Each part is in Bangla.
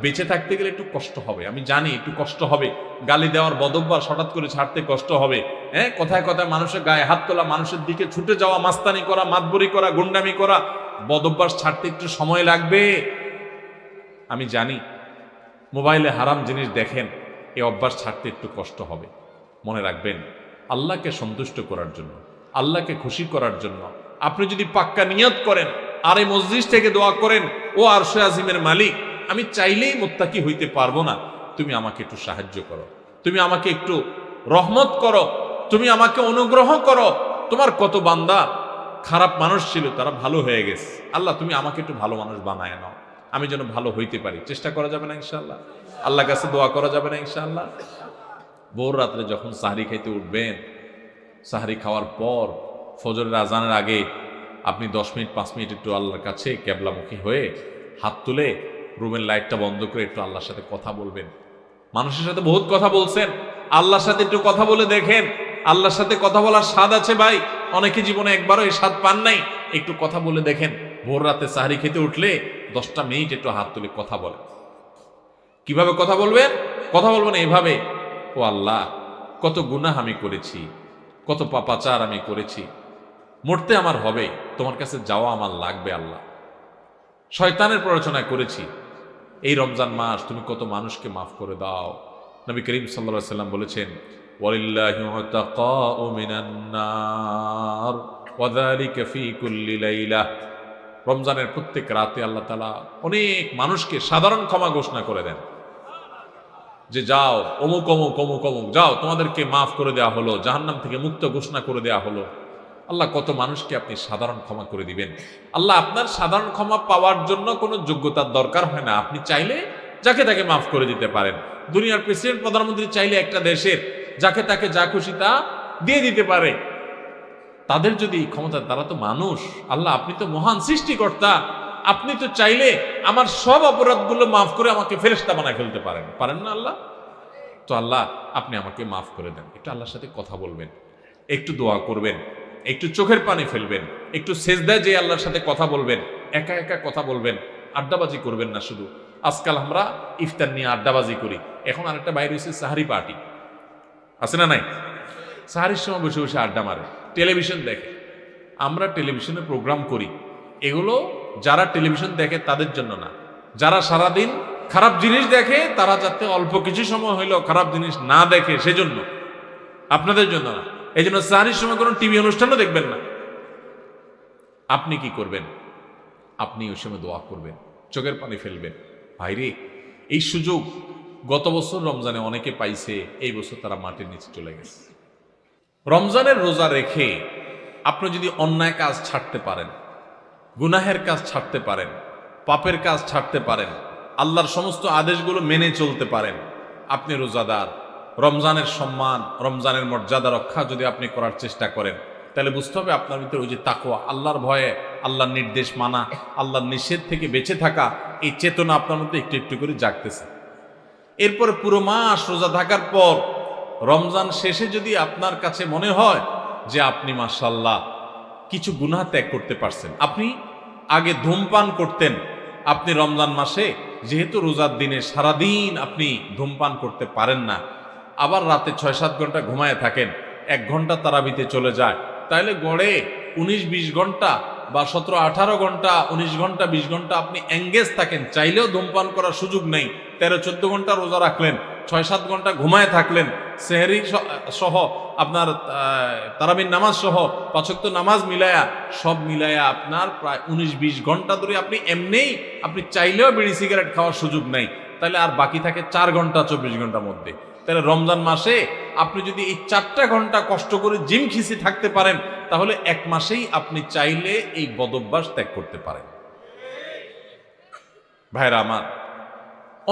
বেঁচে থাকতে গেলে একটু কষ্ট হবে, আমি জানি একটু কষ্ট হবে। গালি দেওয়ার বদভ্যাস হঠাৎ করে ছাড়তে কষ্ট হবে। হ্যাঁ, কথায় কথায় মানুষের গায়ে হাত তোলা, মানুষের দিকে ছুটে যাওয়া, মাস্তানি করা, মাতবরি করা, গুন্ডামি করা, বদভ্যাস ছাড়তে একটু সময় লাগবে। আমি জানি মোবাইলে হারাম জিনিস দেখেন, এই অভ্যাস ছাড়তে একটু কষ্ট হবে। মনে রাখবেন, আল্লাহকে সন্তুষ্ট করার জন্য, আল্লাহকে খুশি করার জন্য আপনি যদি পাক্কা নিয়ত করেন আর এই মসজিদ থেকে দোয়া করেন, ও আরশে আজিমের মালিক, আমি চাইলেই মুত্তাকি হইতে পারবো না, তুমি আমাকে একটু সাহায্য করো, তুমি আমাকে একটু রহমত করো, তুমি আমাকে অনুগ্রহ করো। তোমার কত বান্দা খারাপ মানুষ ছিল, তারা ভালো হয়ে গেছে, আল্লাহ তুমি আমাকে একটু ভালো মানুষ বানায় নাও, আমি যেন ভালো হইতে পারি। চেষ্টা করা যাবে না ইনশাআল্লাহ? আল্লাহর কাছে দোয়া করা যাবে না ইনশাআল্লাহ? ভোর রাত্রে যখন সাহরি খাইতে উঠবেন, সাহরি খাওয়ার পর ফজরের আজানের আগে আপনি 10 মিনিট 5 মিনিট একটু আল্লাহর কাছে কেবলামুখী হয়ে হাত তুলে রুমের লাইটটা বন্ধ করে একটু আল্লাহর সাথে কথা বলবেন। মানুষের সাথে বহুত কথা বলছেন, আল্লাহর সাথে একটু কথা বলে দেখেন। আল্লাহর সাথে কথা বলার স্বাদ আছে ভাই, অনেকে জীবনে একবারও এই স্বাদ পান নাই। একটু কথা বলে দেখেন, ভোর রাতে সাহরি খেতে উঠলে 10টা মিনিট একটু হাত তুলে কথা বলেন। কিভাবে কথা বলবেন? কথা বলবেন এইভাবে, ও আল্লাহ, কত গুনাহ আমি করেছি, কত পাপাচার আমি করেছি, মরতে আমার হবে, তোমার কাছে যাওয়া আমার লাগবে আল্লাহ। শয়তানের প্ররোচনা করেছি, এই রমজান মাস তুমি কত মানুষকে মাফ করে দাও। নবী করিম সাল্লাল্লাহু আলাইহি ওয়াসাল্লাম বলেছেন, ওয়ালিল্লাহি উতাকাউ মিনান নার ওয়া যালিকা ফি কুল্লি লাইলা। রমজানের প্রত্যেক রাতে আল্লাহ তাআলা অনেক মানুষকে সাধারণ ক্ষমা ঘোষণা করে দেন, যে যাও অমুক অমুক অমুক অমুক, যাও তোমাদেরকে মাফ করে দেওয়া হলো, জাহান্নাম থেকে মুক্ত ঘোষণা করে দেওয়া হলো। আল্লাহ কত মানুষকে আপনি সাধারণ ক্ষমা করে দিবেন। আল্লাহ আপনার সাধারণ ক্ষমা পাওয়ার জন্য কোনো যোগ্যতার দরকার হয় না, আপনি চাইলে যাকে তাকে মাফ করে দিতে পারেন। দুনিয়ার প্রেসিডেন্ট প্রধানমন্ত্রী চাইলে একটা দেশের যাকে তাকে যা খুশি তা দিয়ে দিতে পারে। তাদের যদি ক্ষমতা, তারা তো মানুষ। আল্লাহ আপনি তো মহান সৃষ্টিকর্তা, আপনি তো চাইলে আমার সব অপরাধগুলো মাফ করে আমাকে ফেরেশতা বানায় ফেলতে পারেন, পারেন না আল্লাহ? তো আল্লাহ আপনি আমাকে মাফ করে দেন। একটু আল্লাহর সাথে কথা বলবেন, একটু দোয়া করবেন, একটু চোখের পানি ফেলবেন, একটু সেজদায় যে আল্লাহর সাথে কথা বলবেন, একা একা কথা বলবেন, আড্ডাবাজি করবেন না শুধু। আজকাল আমরা ইফতার নিয়ে আড্ডাবাজি করি, এখন আরেকটা বাইরে হয়েছে সাহারি পার্টি, আছে না নাই? সাহারির সময় বসে বসে আড্ডা মারে, টেলিভিশন দেখে। আমরা টেলিভিশনে প্রোগ্রাম করি, এগুলো যারা টেলিভিশন দেখে তাদের জন্য না, যারা সারাদিন খারাপ জিনিস দেখে তারা যাতে অল্প কিছু সময় হইলেও খারাপ জিনিস না দেখে, সেজন্য, আপনাদের জন্য না। এই জন্য সাহারির সময় কোনো টিভি অনুষ্ঠানও দেখবেন না। আপনি কি করবেন? আপনি ওই সময় দোয়া করবেন, চোখের পানি ফেলবেন। ভাইরে, এই সুযোগ গত বছর রমজানে অনেকে পাইছে, এই বছর তারা মাটির নিচে চলে গেছে। রমজানের রোজা রেখে আপনি যদি অন্যায় কাজ ছাড়তে পারেন, গুনাহের কাজ ছাড়তে পারেন, পাপের কাজ ছাড়তে পারেন, আল্লাহর সমস্ত আদেশগুলো মেনে চলতে পারেন, আপনি রোজাদার। রমজানের সম্মান, রমজানের মর্যাদা রক্ষা যদি আপনি করার চেষ্টা করেন, তাহলে বুঝতে হবে আপনার ভিতরে ওই যে তাকওয়া, আল্লাহর ভয়ে, আল্লাহর নির্দেশ মানা, আল্লাহর নিষেধ থেকে বেঁচে থাকা, এই চেতনা আপনার মধ্যে একটু একটু করে জাগতেছে। এরপরে পুরো মাস রোজা থাকার পর রমজান শেষে যদি আপনার কাছে মনে হয় যে আপনি মাশাআল্লাহ কিছু গুনাহ ত্যাগ করতে পারছেন, আপনি আগে ধূমপান করতেন, আপনি রমজান মাসে যেহেতু রোজার দিনে সারাদিন আপনি ধূমপান করতে পারেন না, আবার রাতে 6-7 ঘন্টা ঘুমায় থাকেন, 1 ঘন্টা তারাবিতে চলে যায়, তাহলে গড়ে 19-20 ঘন্টা বা 17-18 ঘন্টা, 19 ঘন্টা 20 ঘন্টা আপনি এঙ্গেজ থাকেন, চাইলেও ধূমপান করার সুযোগ নেই। 13-14 ঘন্টা রোজা রাখলেন, 6-7 ঘন্টা ঘুমায় থাকলেন, সেহরি সহ আপনার তারাবির নামাজ সহ 5 ওয়াক্ত নামাজ মিলায়া, সব মিলায়া আপনার প্রায় 19-20 ঘন্টা ধরে আপনি এমনিই, আপনি চাইলেও বিড়ি সিগারেট খাওয়ার সুযোগ নাই, তাহলে আর বাকি থাকে 4 ঘন্টা 24 ঘন্টার মধ্যে। তাহলে রমজান মাসে আপনি যদি এই 4টা ঘন্টা কষ্ট করে জিম খিসি থাকতে পারেন, তাহলে 1 মাসেই আপনি চাইলে এই বদভ্যাস ত্যাগ করতে পারেন। ভাইরা আমার,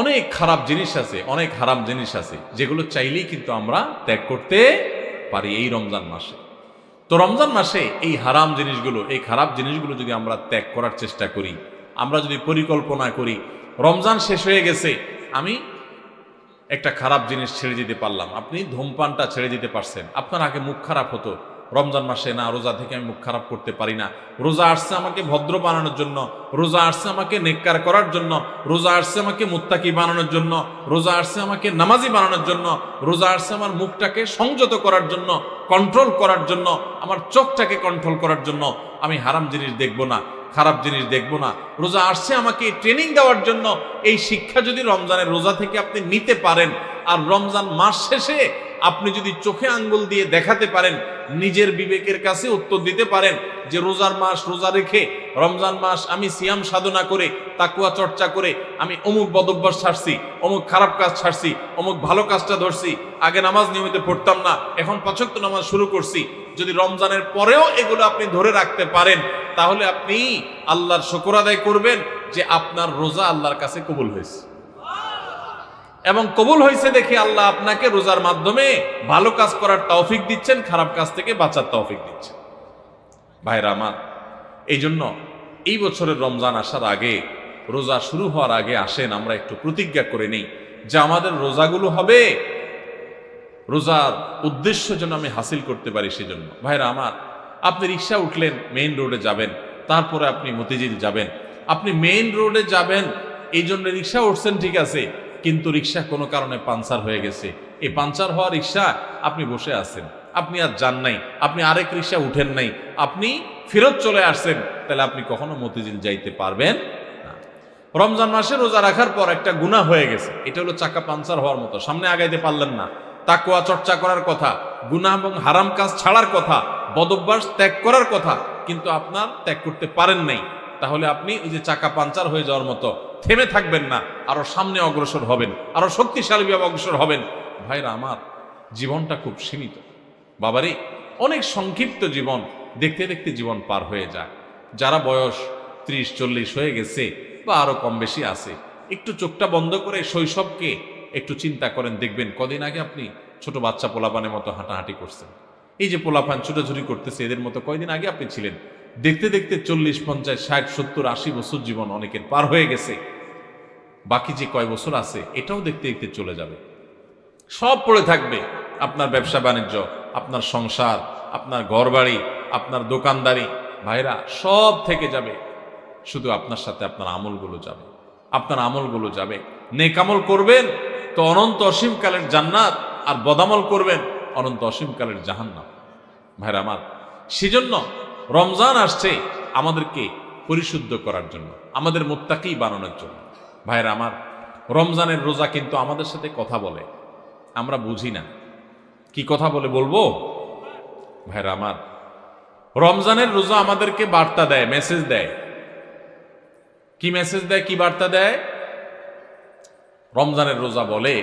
অনেক খারাপ জিনিস আছে, অনেক হারাম জিনিস আছে, যেগুলো চাইলেই কিন্তু আমরা ত্যাগ করতে পারি এই রমজান মাসে। তো রমজান মাসে এই হারাম জিনিসগুলো, এই খারাপ জিনিসগুলো যদি আমরা ত্যাগ করার চেষ্টা করি, আমরা যদি পরিকল্পনা করি, রমজান শেষ হয়ে গেছে, আমি একটা খারাপ জিনিস ছেড়ে দিতে পারলাম। আপনি ধূমপানটা ছেড়ে দিতে পারছেন, আপনার আগে মুখ খারাপ হতো, রমজান মাসে না রোজা থেকে আমি মুখ খারাপ করতে পারি না। রোজা আসছে আমাকে ভদ্র বানানোর জন্য, রোজা আসছে আমাকে নেককার করার জন্য, রোজা আসছে আমাকে মুত্তাকি বানানোর জন্য, রোজা আসছে আমাকে নামাজি বানানোর জন্য, রোজা আসছে আমার মুখটাকে সংযত করার জন্য, কন্ট্রোল করার জন্য, আমার চোখটাকে কন্ট্রোল করার জন্য। আমি হারাম জিনিস দেখব না, খারাপ জিনিস দেখব না। রোজা আসছে আমাকে ট্রেনিং দেওয়ার জন্য। এই শিক্ষা যদি রমজানের রোজা থেকে আপনি নিতে পারেন, আর রমজান মাস শেষে আপনি যদি চোখে আঙ্গুল দিয়ে দেখাতে পারেন, নিজের বিবেকের কাছে উত্তর দিতে পারেন যে রোজার মাস রোজা রেখে রমজান মাস আমি সিয়াম সাধনা করে তাকুয়া চর্চা করে আমি অমুক বদভ্যাস ছাড়ছি, অমুক খারাপ কাজ ছাড়ছি, অমুক ভালো কাজটা ধরছি, আগে নামাজ নিয়মিত পড়তাম না, এখন ৫ ওয়াক্ত নামাজ শুরু করছি। যদি রমজানের পরেও এগুলো আপনি ধরে রাখতে পারেন, তাহলে আপনি আল্লাহর শুকর আদায় করবেন যে আপনার রোজা আল্লাহর কাছে কবুল হয়েছে। এবং কবুল হয়েছে দেখে আল্লাহ আপনাকে রোজার মাধ্যমে ভালো কাজ করার তৌফিক দিচ্ছেন, খারাপ কাজ থেকে বাঁচার তৌফিক দিচ্ছেন। ভাইরা আমার, এই জন্য এই বছরের রমজান আসার আগে, রোজা শুরু হওয়ার আগে আসেন আমরা একটু প্রতিজ্ঞা করে নেই যে আমাদের রোজাগুলো হবে রোজার উদ্দেশ্য যেন আমি হাসিল করতে পারি। সেজন্য ভাইরা আমার, আপনি রিক্সা উঠলেন, মেইন রোডে যাবেন, তারপরে আপনি মতিঝিল যাবেন। আপনি মেইন রোডে যাবেন এই জন্য রিক্সা উঠছেন, ঠিক আছে, কিন্তু রিক্সা কোনো কারণে পাঞ্চার হয়ে গেছে। এই পাঞ্চার হওয়া রিক্সা আপনি বসে আছেন, আপনি আর যান নাই, আপনি আরেক রিক্সা উঠেন নাই, আপনি ফেরত চলে আসছেন, তাহলে আপনি কখনো মতিঝিল যাইতে পারবেন না। রমজান মাসে রোজা রাখার পর একটা গুনাহ হয়ে গেছে, এটা হলো চাকা পাঞ্চার হওয়ার মতো, সামনে আগাইতে পারলেন না। তাকওয়া চর্চা করার কথা, গুনাহ এবং হারাম কাজ ছাড়ার কথা, বদভ্যাস ত্যাগ করার কথা, কিন্তু আপনার ত্যাগ করতে পারেন নাই। তাহলে আপনি ওই যে চাকা পাঞ্চার হয়ে যাওয়ার মতো থেমে থাকবেন না, আরো সামনে অগ্রসর হবেন, আরো শক্তিশালীভাবে অগ্রসর হবেন। ভাইরা আমার, জীবনটা খুব সীমিত বাবারে, অনেক সংক্ষিপ্ত জীবন, দেখতে দেখতে জীবন পার হয়ে যায়। যারা বয়স 30-40 হয়ে গেছে বা আরো কম বেশি আছে, একটু চোখটা বন্ধ করে শৈশবকে একটু চিন্তা করেন, দেখবেন কদিন আগে আপনি ছোট বাচ্চা পোলাপানের মতো হাঁটাহাঁটি করছেন। এই যে পোলাপান ছুটাছুটি করতেছে, এদের মতো কয়দিন আগে আপনি ছিলেন। দেখতে দেখতে 40, 50, 60, 70, 80 বছর জীবন অনেকের পার হয়ে গেছে। বাকি যে কয় বছর আছে এটাও দেখতে দেখতে চলে যাবে। সব পড়ে থাকবে, আপনার ব্যবসা বাণিজ্য, আপনার সংসার, আপনার ঘরবাড়ি, আপনার দোকানদারি, ভাইরা সব থেকে যাবে। শুধু আপনার সাথে আপনার আমলগুলো যাবে, আপনার আমলগুলো যাবে। নেক আমল করবেন তো অনন্ত অসীমকালের জান্নাত, আর বদামল করবেন অনন্ত অসীমকালের জাহান্নাম। ভাইরা আমার, সেজন্য রমজান আসছে আমাদেরকে পরিশুদ্ধ করার জন্য, আমাদের মুত্তাকি বানানোর জন্য। ভাইরা আমার, রমজানের রোজা কিন্তু আমাদের সাথে কথা বলে, আমরা বুঝি না। কি কথা বলে বলবো? ভাইরা আমার, রমজানের রোজা আমাদেরকে বার্তা দেয়, মেসেজ দেয়। কি মেসেজ দেয়, কি বার্তা দেয়? রমজানের রোজা বলে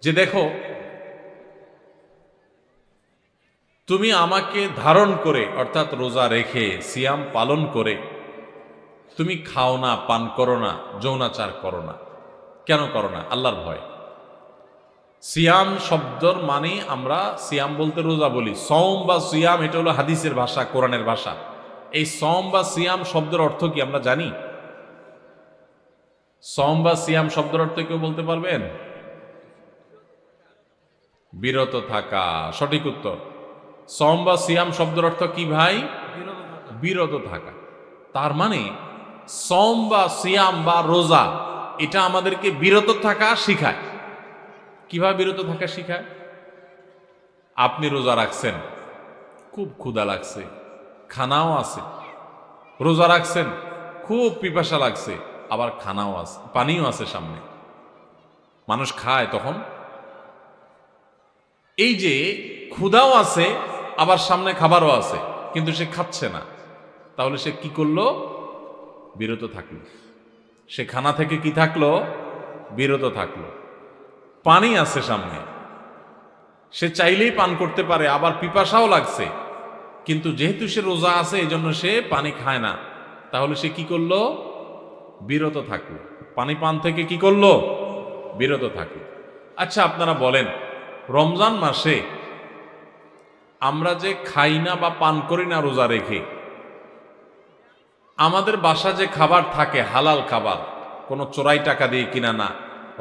যে দেখো, তুমি আমাকে ধারণ করে, অর্থাৎ রোজা রেখে সিয়াম পালন করে তুমি খাও না, পান করো না, যৌনাচার করো না। কেন করো না? আল্লাহর ভয়। সিয়াম শব্দর মানে আমরা সিয়াম বলতে রোজা বলি, সওম বা সিয়াম এটা হলো হাদিসের ভাষা, কোরআনের ভাষা। এই সওম বা সিয়াম শব্দের অর্থ কি আমরা জানি? সওম বা সিয়াম শব্দের অর্থ কেউ বলতে পারবেন? বিরত থাকা, সঠিক উত্তর। সওম বা সিয়াম শব্দের অর্থ কি ভাই? বিরত থাকা। তার মানে সওম বা সিয়াম বা রোজা এটা আমাদেরকে বিরত থাকা শিখায়। কিভাবে বিরত থাকা শিখায়? আপনি রোজা রাখছেন, খুব ক্ষুধা লাগছে, খানাও আছে। রোজা রাখছেন, খুব পিপাসা লাগছে, আবার খানাও আছে, পানিও আছে সামনে। মানুষ খায় তখন। এই যে ক্ষুধাও আছে, আবার সামনে খাবারও আছে, কিন্তু সে খাচ্ছে না, তাহলে সে কি করলো? বিরত থাকলো। সে খানা থেকে কি থাকলো? বিরত থাকলো। পানি আছে সামনে, সে চাইলেই পান করতে পারে, আবার পিপাসাও লাগছে, কিন্তু যেহেতু সে রোজা আছে এই জন্য সে পানি খায় না, তাহলে সে কি করলো? বিরত থাকলো। পানি পান থেকে কি করলো? বিরত থাকলো। আচ্ছা, আপনারা বলেন, রমজান মাসে আমরা যে খাই না বা পান করি না রোজা রেখে, আমাদের বাসা যে খাবার থাকে হালাল খাবার, কোনো চোরাই টাকা দিয়ে কিনা না,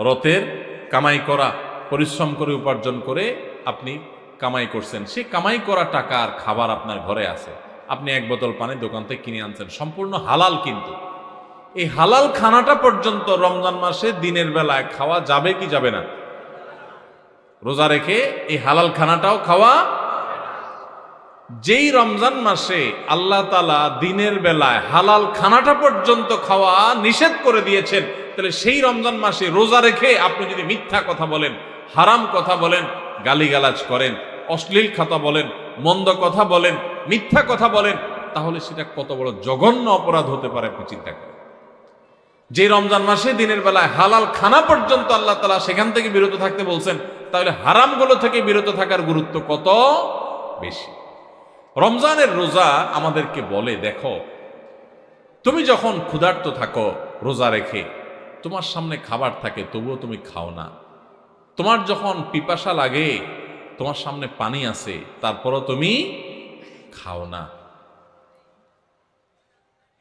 রতের কামাই করা, পরিশ্রম করে উপার্জন করে আপনি কামাই করছেন, সে কামাই করা টাকার খাবার আপনার ঘরে আছে, আপনি এক বোতল পানি দোকান থেকে কিনে আনছেন, সম্পূর্ণ হালাল, কিন্তু এই হালাল খানাটা পর্যন্ত রমজান মাসে দিনের বেলায় খাওয়া যাবে কি যাবে না? রোজা রেখে এই হালাল খানাটাও খাওয়া। যেই রমজান মাসে আল্লাহ তাআলা দিনের বেলায় হালাল খানাটা পর্যন্ত খাওয়া নিষেধ করে দিয়েছেন, তাহলে সেই রমজান মাসে রোজা রেখে আপনি যদি মিথ্যা কথা বলেন, হারাম কথা বলেন, গালিগালাজ করেন, অশ্লীল কথা বলেন, মন্দ কথা বলেন, মিথ্যা কথা বলেন, তাহলে সেটা কত বড় জঘন্য অপরাধ হতে পারে আপনি চিন্তা করেন। যে রমজান মাসে দিনের বেলায় হালাল খানা পর্যন্ত আল্লাহ তাআলা সেখান থেকে বিরত থাকতে বলছেন, তাহলে হারামগুলো থেকে বিরত থাকার গুরুত্ব কত বেশি। রমজানের রোজা আমাদেরকে বলে, দেখো তুমি যখন ক্ষুধার্ত থাকো রোজা রেখে, তোমার সামনে খাবার থাকে তবুও তুমি খাও না, তোমার যখন পিপাসা লাগে তোমার সামনে পানি আছে তারপরও তুমি খাও না।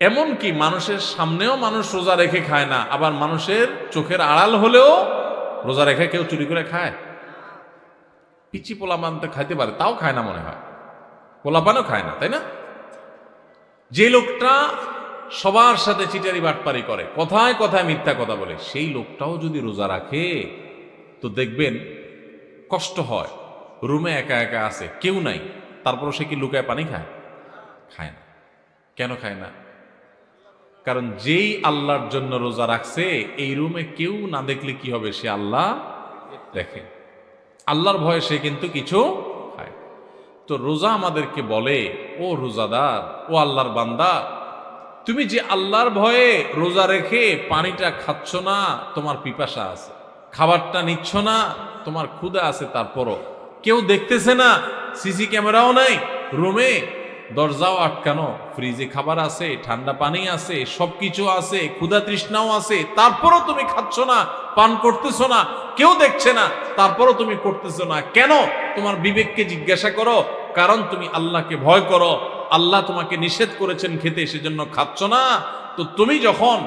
এমনকি মানুষের সামনেও মানুষ রোজা রেখে খায় না, আবার মানুষের চোখের আড়াল হলেও রোজা রেখে কেউ চুরি করে খায়? পিচি পোলাপান তো খাইতে পারে, তাও খায় না মনে হয়, পোলাপানও খায় না, তাই না? যে লোকটা সবার সাথে চিটারি বাটপারি করে, কথায় কথায় মিথ্যা কথা বলে, সেই লোকটাও যদি রোজা রাখে তো দেখবেন কষ্ট হয়। রুমে একা একা আছে, কেউ নাই, তারপরও সে কি লুকায় পানি খায়? খায় না। কেন খায় না? কারণ যেই আল্লাহর জন্য রোজা রাখছে, এই রুমে কেউ না দেখলে কি হবে, সে আল্লাহ দেখে, আল্লাহর ভয়ে সে কিন্তু কিছু খায়। তো রোজা আমাদেরকে বলে, ও রোজাদার, ও আল্লাহর বান্দা, তুমি যে আল্লাহর ভয়ে রোজা রেখে পানিটা খাচ্ছ না, তোমার পিপাসা আছে, খাবারটা নিচ্ছ না, তোমার ক্ষুধা আছে, তারপরও কেউ দেখতেছে না, সিসি ক্যামেরাও নাই, রুমে দরজাও আটকানো, ফ্রিজে খাবার আছে, ঠান্ডা পানি আছে, সবকিছু আছে, ক্ষুধা তৃষ্ণাও আছে, তারপরও তুমি খাচ্ছ না, পান করতেছো না, কেউ দেখছে না, তারপরও তুমি করতেছো না কেন? তোমার বিবেককে জিজ্ঞাসা করো। কারণ তুমি আল্লাহকে ভয় করো, আল্লাহ তোমাকে নিষেধ করেছেন খেতে, সেজন্য খাচ্ছ না। তো তুমি যখন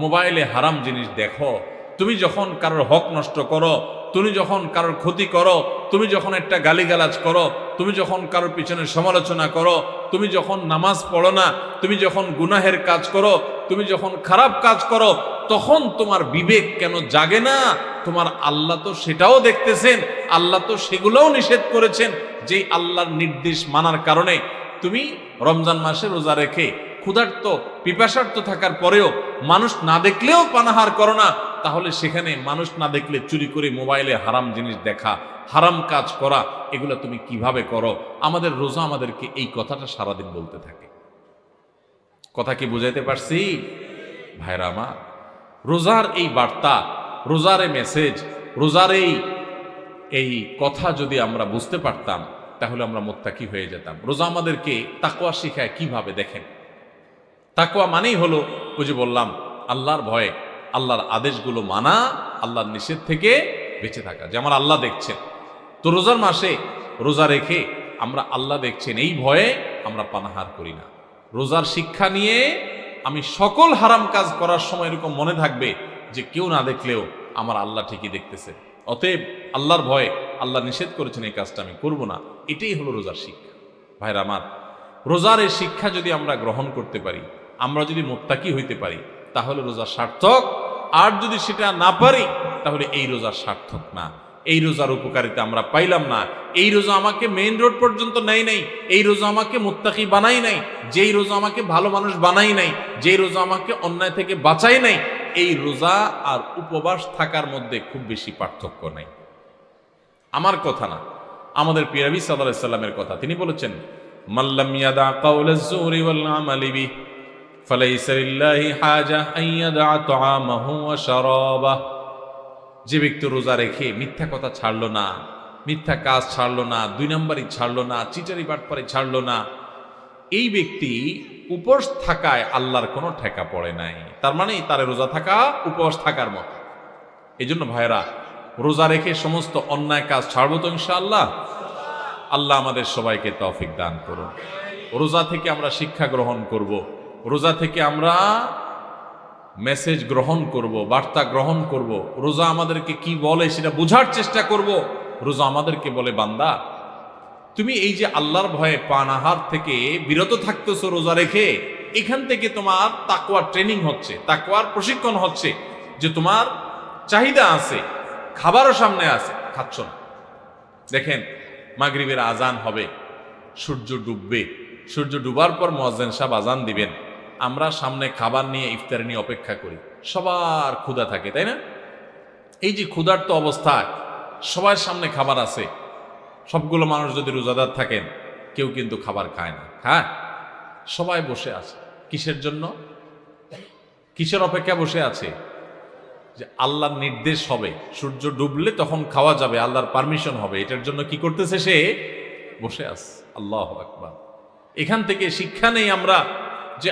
মোবাইলে হারাম জিনিস দেখো, তুমি যখন কারোর হক নষ্ট করো, তুমি যখন কারোর ক্ষতি করো, তুমি যখন একটা গালিগালাজ করো, তুমি যখন কারোর পিছনে সমালোচনা করো, তুমি যখন নামাজ পড়ো না, তুমি যখন গুনাহের কাজ করো, তুমি যখন খারাপ কাজ করো, তখন তোমার বিবেক কেন জাগে না? তোমার আল্লাহ তো সেটাও দেখতেছেন, আল্লাহ তো সেগুলোও নিষেধ করেছেন। যেই আল্লাহর নির্দেশ মানার কারণে তুমি রমজান মাসে রোজা রেখে ক্ষুধার্ত পিপাসার্ত থাকার পরেও মানুষ না দেখলেও পানাহার করো না, তাহলে সেখানে মানুষ না দেখলে চুরি করে মোবাইলে হারাম জিনিস দেখা, হারাম কাজ করা, এগুলো তুমি কিভাবে করো? আমাদের রোজা আমাদেরকে এই কথাটা সারাদিন বলতে থাকে। কথা কি বুঝাইতে পারছি ভাইরা আমার? রোজার এই বার্তা, রোজার এই মেসেজ, রোজার এই কথা যদি আমরা বুঝতে পারতাম, তাহলে আমরা মুত্তাকি হয়ে যেতাম। রোজা আমাদেরকে তাকওয়া শিখায় কিভাবে, দেখেন। তাকওয়া মানেই হলো, ওই যে বললাম, আল্লাহর ভয়ে আল্লাহর আদেশগুলো মানা, আল্লাহর নিষেধ থেকে বেঁচে থাকা, যে আমার আল্লাহ দেখছেন। তো রোজার মাসে রোজা রেখে আমরা আল্লাহ দেখছেন এই ভয়ে আমরা পানাহার করি না। রোজার শিক্ষা নিয়ে আমি সকল হারাম কাজ করার সময় এরকম মনে থাকবে যে কেউ না দেখলেও আমার আল্লাহ ঠিকই দেখতেছে, অতএব আল্লাহর ভয়ে আল্লাহ নিষেধ করেছেন এই কাজটা আমি করব না। এটাই হলো রোজার শিক্ষা। ভাইরা আমার, রোজার এই শিক্ষা যদি আমরা গ্রহণ করতে পারি, আমরা যদি মুত্তাকি হইতে পারি, তাহলে রোজা সার্থক। আর যদি সেটা না পারি, তাহলে এই রোজা সার্থক না, এই রোজার উপকারিতা আমরা পাইলাম না। এই রোজা আমাকে মেইন রোড পর্যন্ত নেয় নাই, এই রোজা আমাকে মুত্তাকি বানাই নাই, যেই রোজা আমাকে ভালো মানুষ বানাই নাই, যেই রোজা আমাকে অন্যায় থেকে বাঁচাই নাই, এই রোজা আর উপবাস থাকার মধ্যে খুব বেশি পার্থক্য নাই। আমার কথা না, আমাদের প্রিয় নবী সাল্লাল্লাহু আলাইহি সাল্লামের কথা। তিনি বলেছেন, মাল্লাম ইয়াদা কাওলাজ যুরি ওয়াল আমালি বিহি ফালাইসা লিল্লাহি হাজা আন ইয়াদা তাআমাহু ওয়া শারাবাহু। যে ব্যক্তি রোজা রেখে মিথ্যা কথা ছাড়লো না, মিথ্যা কাজ ছাড়লো না, দুই নম্বরই ছাড়লো না, চিটারি বাটপারি ছাড়লো না, এই ব্যক্তি উপবাস থাকায় আল্লাহর কোনো ঠেকা পড়ে নাই। তার মানে তার রোজা থাকা উপবাস থাকার মতো। এই জন্য ভাইরা, রোজা রেখে সমস্ত অন্যায় কাজ ছাড়বো তো ইনশাআল্লাহ। আল্লাহ আমাদের সবাইকে তৌফিক দান করুন। রোজা থেকে আমরা শিক্ষা গ্রহণ করব, রোজা থেকে আমরা মেসেজ গ্রহণ করব, বার্তা গ্রহণ করব। রোজা আমাদেরকে কি বলে সেটা বোঝার চেষ্টা করব। রোজা আমাদেরকে বলে, বান্দা তুমি এই যে আল্লাহর ভয়ে পানাহার থেকে বিরত থাকতেছো রোজা রেখে, এখান থেকে তোমার তাকওয়ার ট্রেনিং হচ্ছে, তাকওয়ার প্রশিক্ষণ হচ্ছে যে তোমার চাহিদা আছে, খাবারও সামনে আছে, খাচ্ছ না। দেখেন মাগরিবের আজান হবে, সূর্য ডুববে, সূর্য ডুবার পর মুয়াজ্জিন সাহেব আজান দিবেন, আমরা সামনে খাবার নিয়ে ইফতার নিয়ে অপেক্ষা করি, সবার ক্ষুধা থাকে, তাই না? এই যে ক্ষুধার্ত অবস্থায় সবার সামনে খাবার আছে, সবগুলো মানুষ যদি রোজাদার থাকেন কেউ কিন্তু খাবার খায় না, হ্যাঁ, সবাই বসে আছে। কিসের জন্য, কিসের অপেক্ষা বসে আছে? যে আল্লাহর নির্দেশ হবে, সূর্য ডুবলে তখন খাওয়া যাবে, আল্লাহর পারমিশন হবে, এটার জন্য কি করতেছে? সে বসে আছে। আল্লাহু আকবার। এখান থেকে শিক্ষা নেই আমরা যে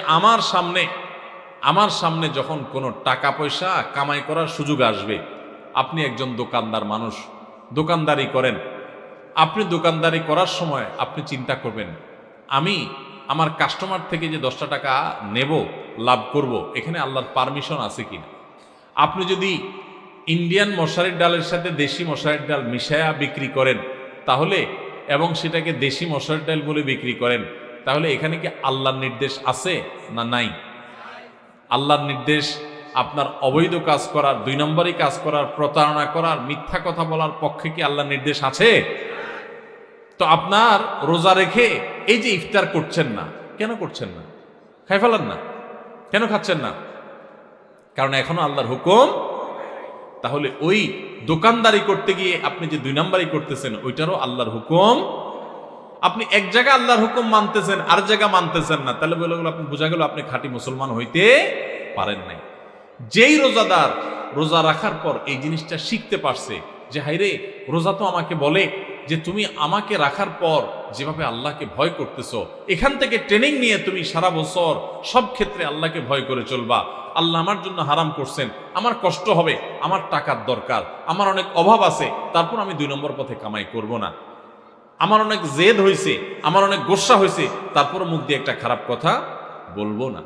আমার সামনে যখন কোনো টাকা পয়সা কামাই করার সুযোগ আসবে, আপনি একজন দোকানদার মানুষ, দোকানদারি করেন, আপনি দোকানদারি করার সময় আপনি চিন্তা করবেন আমি আমার কাস্টমার থেকে যে 10টা টাকা নেব, লাভ করব, এখানে আল্লাহর পারমিশন আছে কিনা। আপনি যদি ইন্ডিয়ান মশারির ডালের সাথে দেশি মশারির ডাল মিশায়া বিক্রি করেন তাহলে, এবং সেটাকে দেশি মশারির ডাল বলে বিক্রি করেন, তাহলে এখানে কি আল্লাহর নির্দেশ আছে না নাই? আল্লাহর নির্দেশ আপনার অবৈধ কাজ করার, 2 নম্বরই কাজ করার, প্রতারণা করার, মিথ্যা কথা বলার পক্ষে কি আল্লাহর নির্দেশ আছে? তো আপনার রোজা রেখে এই যে ইফতার করছেন না, কেন করছেন না? খাই ফেলান না, কেন খাচ্ছেন না? কারণ এখনো আল্লাহর হুকুম। তাহলে ওই দোকানদারি করতে গিয়ে আপনি যে 2 নম্বরই করতেছেন, ওইটারও আল্লাহর হুকুম। আপনি এক জায়গায় আল্লাহর হুকুম মানতেছেন, আর জায়গা মানতেছেন না, তাহলে বলে গেল, আপনি বোঝা গেল আপনি খাঁটি মুসলমান হইতে পারেন নাই। যেই রোজাদার রোজা রাখার পর এই জিনিসটা শিখতে পারছে যে হাইরে, রোজা তো আমাকে বলে যে তুমি আমাকে রাখার পর যেভাবে আল্লাহকে ভয় করতেছো, এখান থেকে ট্রেনিং নিয়ে তুমি সারা বছর সব ক্ষেত্রে আল্লাহকে ভয় করে চলবা। আল্লাহ আমার জন্য হারাম করছেন, আমার কষ্ট হবে, আমার টাকার দরকার, আমার অনেক অভাব আছে, তারপর আমি 2 নম্বর পথে কামাই করব না। আমার অনেক জেদ হয়েছে, আমার অনেক গোসা হয়েছে, তারপর মুখ দিয়ে একটা খারাপ কথা বলবো না।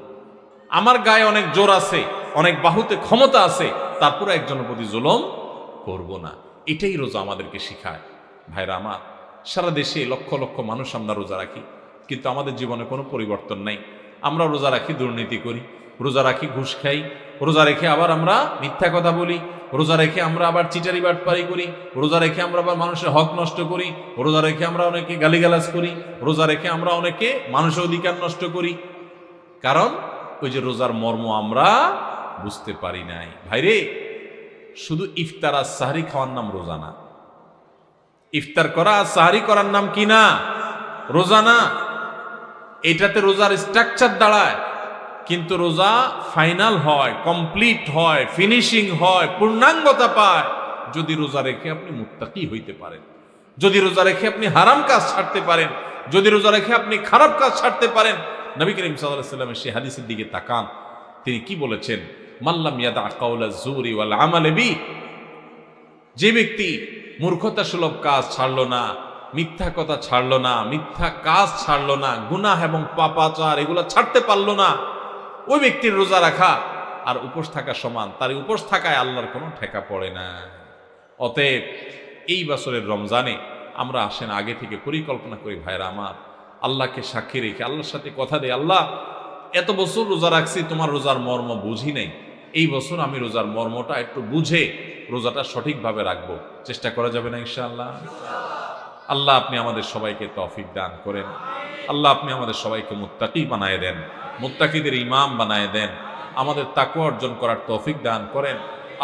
আমার গায়ে অনেক জোর আছে, অনেক বাহুতে ক্ষমতা আছে, তারপরে একজনের প্রতি জুলুম করব না। এটাই রোজা আমাদেরকে শিখায়। ভাইরা আমার, সারা দেশে লক্ষ লক্ষ মানুষ আমরা রোজা রাখি, কিন্তু আমাদের জীবনে কোনো পরিবর্তন নাই। আমরা রোজা রাখি, দুর্নীতি করি, রোজা রাখি, ঘুষ খাই, রোজা রেখে আবার আমরা মিথ্যা কথা বলি, রোজা রেখে আমরা আবার চিটারি বাটপারি করি, রোজা রেখে আমরা আবার মানুষের হক নষ্ট করি, রোজা রেখে আমরা অনেকে গালিগালাজ করি, রোজা রেখে আমরা অনেকে মানুষের অধিকার নষ্ট করি। কারণ ওই যে রোজার মর্ম আমরা বুঝতে পারি নাই। ভাইরে, শুধু ইফতার আর সাহরি খাওয়ার নাম রোজা না। ইফতার করা আর সাহরি করার নাম কি না? রোজা না। এটাতে রোজার স্ট্রাকচার দাঁড়ায়, কিন্তু রোজা ফাইনাল হয়, কমপ্লিট হয়, ফিনিশিং হয়, পূর্ণাঙ্গতা পায় যদি রোজা রেখে আপনি মুত্তাকি হইতে পারেন, যদি রোজা রেখে আপনি হারাম কাজ ছাড়তে পারেন, যদি রোজা রেখে আপনি খারাপ কাজ ছাড়তে পারেন। নবী করিম সাল্লাল্লাহু আলাইহি ওয়াসাল্লামের সেই হাদিসের দিকে তাকান, তিনি কি বলেছেন? মাল্লাম ইয়াদা কাওলা যুরি ওয়াল আমাল বি, যে ব্যক্তি মূর্খতা সুলভ কাজ ছাড়লো না, মিথ্যা কথা ছাড়লো না, মিথ্যা কাজ ছাড়লো না, গুনাহ এবং পাপাচার এগুলো ছাড়তে পারলো না, ওই ব্যক্তির রোজা রাখা আর উপোস থাকা সমান। তার উপোস থাকায় আল্লাহর কোনো ঠেকা পড়ে না। অতএব এই বছরের রমজানে আমরা আসেন আগে থেকে পরিকল্পনা করি, ভাইরা আমার, আল্লাহকে সাক্ষী রেখে আল্লাহর সাথে কথা দেয়, আল্লাহ এত বছর রোজা রাখছি, তোমার রোজার মর্ম বুঝি নাই, এই বছর আমি রোজার মর্মটা একটু বুঝে রোজাটা সঠিকভাবে রাখবো। চেষ্টা করা যাবে না ইনশাআল্লাহ? আল্লাহ আপনি আমাদের সবাইকে তৌফিক দান করেন। আল্লাহ আপনি আমাদের সবাইকে মুত্তাকি বানায় দেন, মুত্তাকিদের ইমাম বানায় দেন, আমাদের তাকওয়া অর্জন করার তৌফিক দান করেন।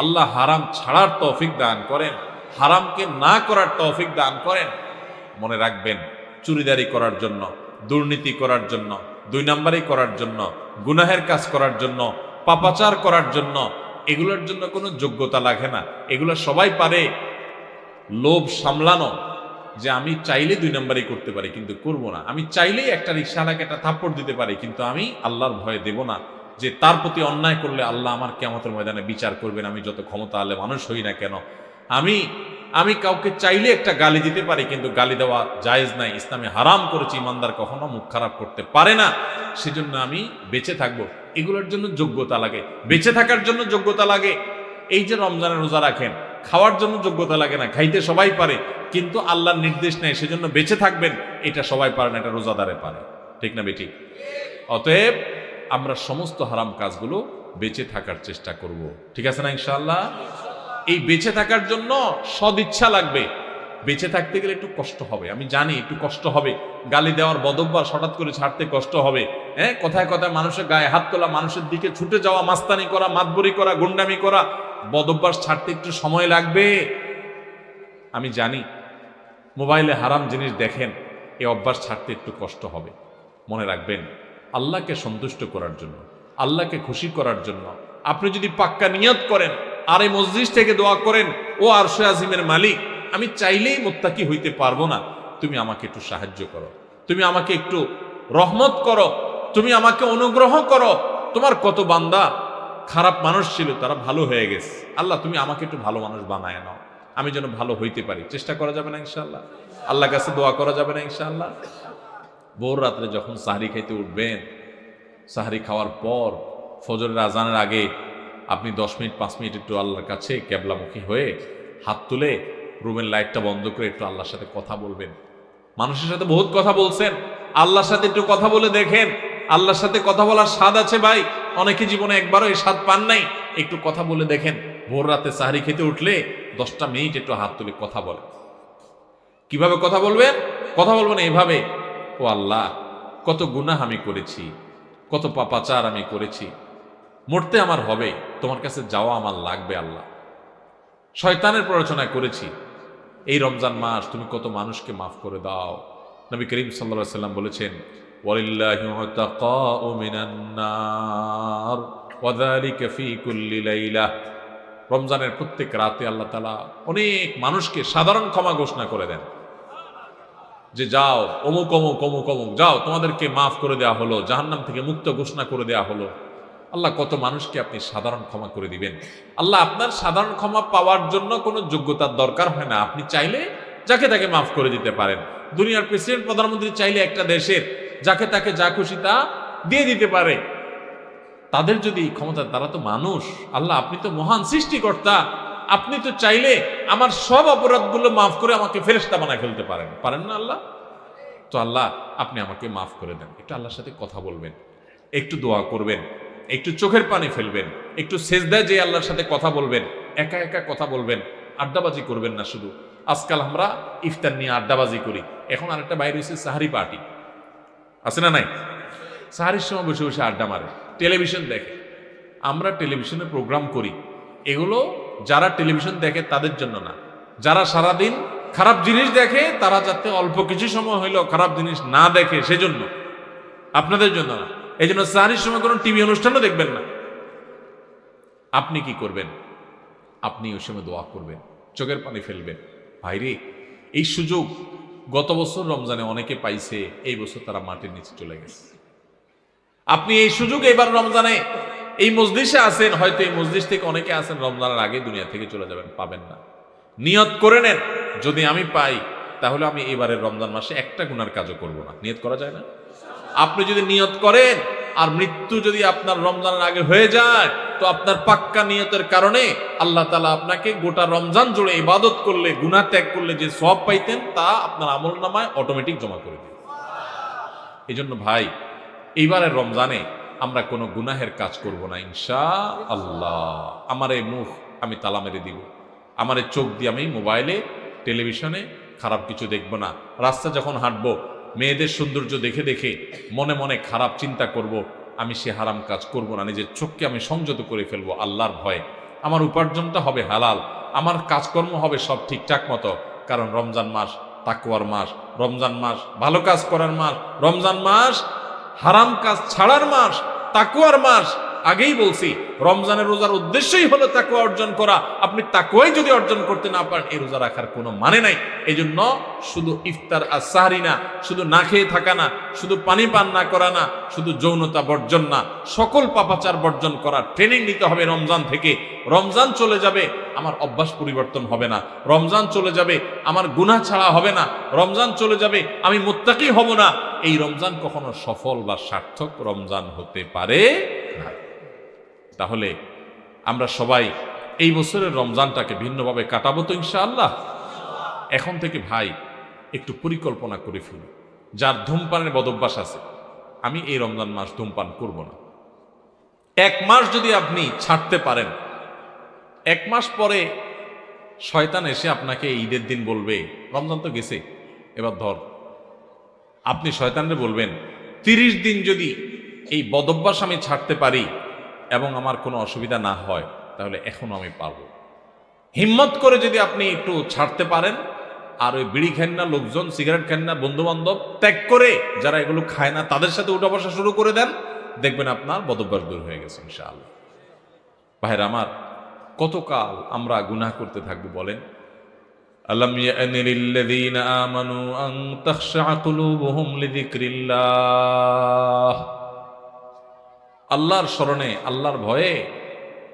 আল্লাহ হারাম ছাড়ার তৌফিক দান করেন, হারামকে না করার তৌফিক দান করেন। মনে রাখবেন, চুরিদারি করার জন্য, দুর্নীতি করার জন্য, 2 নম্বরই করার জন্য, গুনাহের কাজ করার জন্য, পাপাচার করার জন্য, এগুলোর জন্য কোনো যোগ্যতা লাগে না। এগুলো সবাই পারে। লোভ সামলানো, যে আমি চাইলে 2 নম্বরই করতে পারি কিন্তু করব না, আমি চাইলেই একটা রিকশাওয়ালাকে একটা থাপ্পড় দিতে পারি কিন্তু আমি আল্লাহর ভয়ে দেব না, যে তার প্রতি অন্যায় করলে আল্লাহ আমার কিয়ামতের ময়দানে বিচার করবেন, আমি যত ক্ষমতা আলে মানুষ হই না কেন। আমি কাউকে চাইলে একটা গালি দিতে পারি কিন্তু গালি দেওয়া জায়েজ নাই, ইসলামে হারাম করেছে, ইমানদার কখনো মুখ খারাপ করতে পারে না, সেজন্য আমি বেঁচে থাকবো। এগুলোর জন্য যোগ্যতা লাগে, বেঁচে থাকার জন্য যোগ্যতা লাগে। এই যে রমজানের রোজা রাখেন, খাওয়ার জন্য যোগ্যতা লাগে না, খাইতে সবাই পারে, কিন্তু আল্লাহর নির্দেশ নেই, সেজন্য বেঁচে থাকবেন, এটা সবাই পারে না, এটা রোজাদারে পারে। ঠিক না বেটি? অতএব আমরা সমস্ত হারাম কাজগুলো বেঁচে থাকার চেষ্টা করব। ঠিক আছে না ইনশাআল্লাহ? এই বেঁচে থাকার জন্য সদিচ্ছা লাগবে। বেঁচে থাকতে গেলে একটু কষ্ট হবে, আমি জানি একটু কষ্ট হবে। গালি দেওয়ার বদভ্যাস হঠাৎ করে ছাড়তে কষ্ট হবে। কথায় কথায় মানুষের গায়ে হাত তোলা, মানুষের দিকে ছুটে যাওয়া, মাস্তানি করা, মাতবরি করা, গুন্ডামি করা, বদভ্যাস ছাড়তে একটু সময় লাগবে। আমি জানি মোবাইলে হারাম জিনিস দেখেন, এই অভ্যাস ছাড়তে একটু কষ্ট হবে। মনে রাখবেন, আল্লাহকে সন্তুষ্ট করার জন্য, আল্লাহকে খুশি করার জন্য আপনি যদি পাক্কা নিয়ত করেন আর এই মসজিদ থেকে দোয়া করেন, ও আরশে আজিমের মালিক, আমি চাইলেই মুত্তাকি হইতে পারবো না, তুমি আমাকে একটু সাহায্য করো, তুমি আমাকে একটু রহমত করো, তুমি আমাকে অনুগ্রহ করো। তোমার কত বান্দা খারাপ মানুষ ছিল, তারা ভালো হয়ে গেছে, আল্লাহ তুমি আমাকে একটু ভালো মানুষ বানায় নাও, আমি যেন ভালো হইতে পারি। চেষ্টা করা যাবে না ইনশাআল্লাহ? আল্লাহর কাছে দোয়া করা যাবে না ইনশাআল্লাহ? ভোর রাত্রে যখন সাহরি খাইতে উঠবেন, সাহরি খাওয়ার পর ফজরের আজানের আগে আপনি 10 মিনিট 5 মিনিট একটু আল্লাহর কাছে কেবলামুখী হয়ে হাত তুলে রুমের লাইটটা বন্ধ করে একটু আল্লাহর সাথে কথা বলবেন। মানুষের সাথে বহুত কথা বলছেন, আল্লাহর সাথে একটু কথা বলে দেখেন। আল্লাহর সাথে কথা বলার স্বাদ আছে ভাই, অনেকে জীবনে একবারও এই স্বাদ পান নাই। একটু কথা বলে দেখেন, ভোর রাতে সাহরি খেতে উঠলে 10টা মিনিট একটু হাত তুলে কথা বলেন। কিভাবে কথা বলবেন? কথা বলবেন এইভাবে, ও আল্লাহ, কত গুনাহ আমি করেছি, কত পাপাচার আমি করেছি, মরতে আমার হবে, তোমার কাছে যাওয়া আমার লাগবে আল্লাহ। শয়তানের প্ররোচনা করেছি, এই রমজান মাস তুমি কত মানুষকে মাফ করে দাও। নবী করিম সাল্লাল্লাহু আলাইহি ওয়াসাল্লাম বলেছেন, ওয়ালিল্লাহি মুতাকাউ মিনান নার ওয়া যালিকা ফি কুল্লি লাইলা। রমজানের প্রত্যেক রাতে আল্লাহ তাআলা অনেক মানুষকে সাধারণ ক্ষমা ঘোষণা করে দেন, যে যাও অমুক অমুক অমুক অমুক, যাও তোমাদেরকে মাফ করে দেওয়া হলো, জাহান্নাম থেকে মুক্ত ঘোষণা করে দেওয়া হলো। আল্লাহ কত মানুষকে আপনি সাধারণ ক্ষমা করে দিবেন। আল্লাহ আপনার সাধারণ ক্ষমা পাওয়ার জন্য কোনো যোগ্যতার দরকার হয় না, আপনি চাইলে যাকে তাকে মাফ করে দিতে পারেন। দুনিয়ার প্রেসিডেন্ট প্রধানমন্ত্রী চাইলে একটা দেশের যাকে তাকে যা খুশি তা দিয়ে দিতে পারে। তাদের যদি ক্ষমতা, তারা তো মানুষ। আল্লাহ আপনি তো মহান সৃষ্টিকর্তা, আপনি তো চাইলে আমার সব অপরাধগুলো মাফ করে আমাকে ফেরেশতা বানায় ফেলতে পারেন, পারেন না আল্লাহ? তো আল্লাহ আপনি আমাকে মাফ করে দেন। একটু আল্লাহর সাথে কথা বলবেন, একটু দোয়া করবেন, একটু চোখের পানি ফেলবেন, একটু সেজদায় যে আল্লাহর সাথে কথা বলবেন, একা একা কথা বলবেন, আড্ডাবাজি করবেন না শুধু। আজকাল আমরা ইফতার নিয়ে আড্ডাবাজি করি, এখন আরেকটা বাইরে হয়েছে সাহারি পার্টি, আছে না নাই? সাহারির সময় বসে বসে আড্ডা মারে, টেলিভিশন দেখে। আমরা টেলিভিশনে প্রোগ্রাম করি, এগুলো যারা টেলিভিশন দেখে তাদের জন্য না, যারা সারাদিন খারাপ জিনিস দেখে তারা যাতে অল্প কিছু সময় হইলেও খারাপ জিনিস না দেখে, সেজন্য, আপনাদের জন্য না। এই জন্য সাহারির সময় কোনো টিভি অনুষ্ঠানও দেখবেন না। আপনি কি করবেন? আপনি ওই সময় দোয়া করবেন, চোখের পানি ফেলবেন। ভাইরে, এই সুযোগ গত বছর রমজানে অনেকে পাইছে, এই বছর তারা মাটির নিচে চলে গেছে। আপনি এই সুযোগ এবার রমজানে এই মজলিসে আছেন, হয়তো এই মজলিস থেকে অনেকে আছেন রমজানের আগে দুনিয়া থেকে চলে যাবেন, পাবেন না। নিয়ত করে নেন, যদি আমি পাই তাহলে আমি এবারের রমজান মাসে একটা গুনার কাজও করব না। নিয়ত করা যায় না? আপনি যদি নিয়ত করেন আর মৃত্যু যদি আপনার রমজানের আগে হয়ে যায়, তো আপনার পাক্কা নিয়তের কারণে আল্লাহ তাআলা আপনাকে গোটা রমজান জুড়ে ইবাদত করলে, গুনাহ ত্যাগ করলে যে সওয়াব পাইতেন তা আপনার আমলনামায় অটোমেটিক জমা করে দেবে। এই জন্য ভাই, এইবারের রমজানে আমরা কোনো গুনাহের কাজ করব না ইনশাআল্লাহ। আমার এই মুখ আমি তালা মেরে দিব, আমার এই চোখ দিয়ে আমি মোবাইলে টেলিভিশনে খারাপ কিছু দেখব না। রাস্তা যখন হাঁটবো, মেয়েদের সৌন্দর্য দেখে দেখে মনে মনে খারাপ চিন্তা করব, আমি সে হারাম কাজ করব না। নিজের চোখকে আমি সংযত করে ফেলবো আল্লাহর ভয়ে। আমার উপার্জনটা হবে হালাল, আমার কাজকর্ম হবে সব ঠিকঠাক মতো, কারণ রমজান মাস তাকওয়ার মাস, রমজান মাস ভালো কাজ করার মাস, রমজান মাস হারাম কাজ ছাড়ার মাস, তাকওয়ার মাস। আগেই বলছি, রমজানের রোজার উদ্দেশ্যই হলো তাকওয়া অর্জন করা। আপনি তাকওয়াই যদি অর্জন করতে না পারেন, এই রোজা রাখার কোনো মানে নাই। এই জন্য শুধু ইফতার আর সাহরি না, শুধু না খেয়ে থাকা না, শুধু পানি পান না করা না, শুধু যৌনতা বর্জন না, সকল পাপাচার বর্জন করার ট্রেনিং নিতে হবে রমজান থেকে। রমজান চলে যাবে, আমার অভ্যাস পরিবর্তন হবে না। রমজান চলে যাবে, আমার গুনাহ ছাড়া হবে না। রমজান চলে যাবে, আমি মুত্তাকি হব না। এই রমজান কখনো সফল বা সার্থক রমজান হতে পারে না। তাহলে আমরা সবাই এই বছরের রমজানটাকে ভিন্নভাবে কাটাবো তো ইনশাআল্লাহ। এখন থেকে ভাই একটু পরিকল্পনা করে ফেলি। যার ধূমপানের বদভ্যাস আছে, আমি এই রমজান মাস ধূমপান করব না। 1 মাস যদি আপনি ছাড়তে পারেন, 1 মাস পরে শয়তান এসে আপনাকে ঈদের দিন বলবে, রমজান তো গেছে, এবার ধর। আপনি শয়তানরে বলবেন, 30 দিন যদি এই বদভ্যাস আমি ছাড়তে পারি এবং আমার কোনো অসুবিধা না হয়, তাহলে এখনো আমি পারবো। হিম্মত করে যদি আপনি একটু ছাড়তে পারেন, আর ওই বিড়ি খান না, লোকজন সিগারেট খান না, বন্ধু বান্ধব ত্যাগ করে যারা এগুলো খায় না তাদের সাথে উঠা বসা শুরু করে দেন, দেখবেন আপনার বদভ্যাস দূর হয়ে গেছে ইনশাআল্লাহ। ভাইরা আমার, কতকাল আমরা গুনাহ করতে থাকবো বলেন? আলাম ইয়ানি লিল্লাযীনা আমানু আন তাখশা কুলুবুহুম লিযিকরিল্লাহ। আল্লাহর স্মরণে, আল্লাহর ভয়ে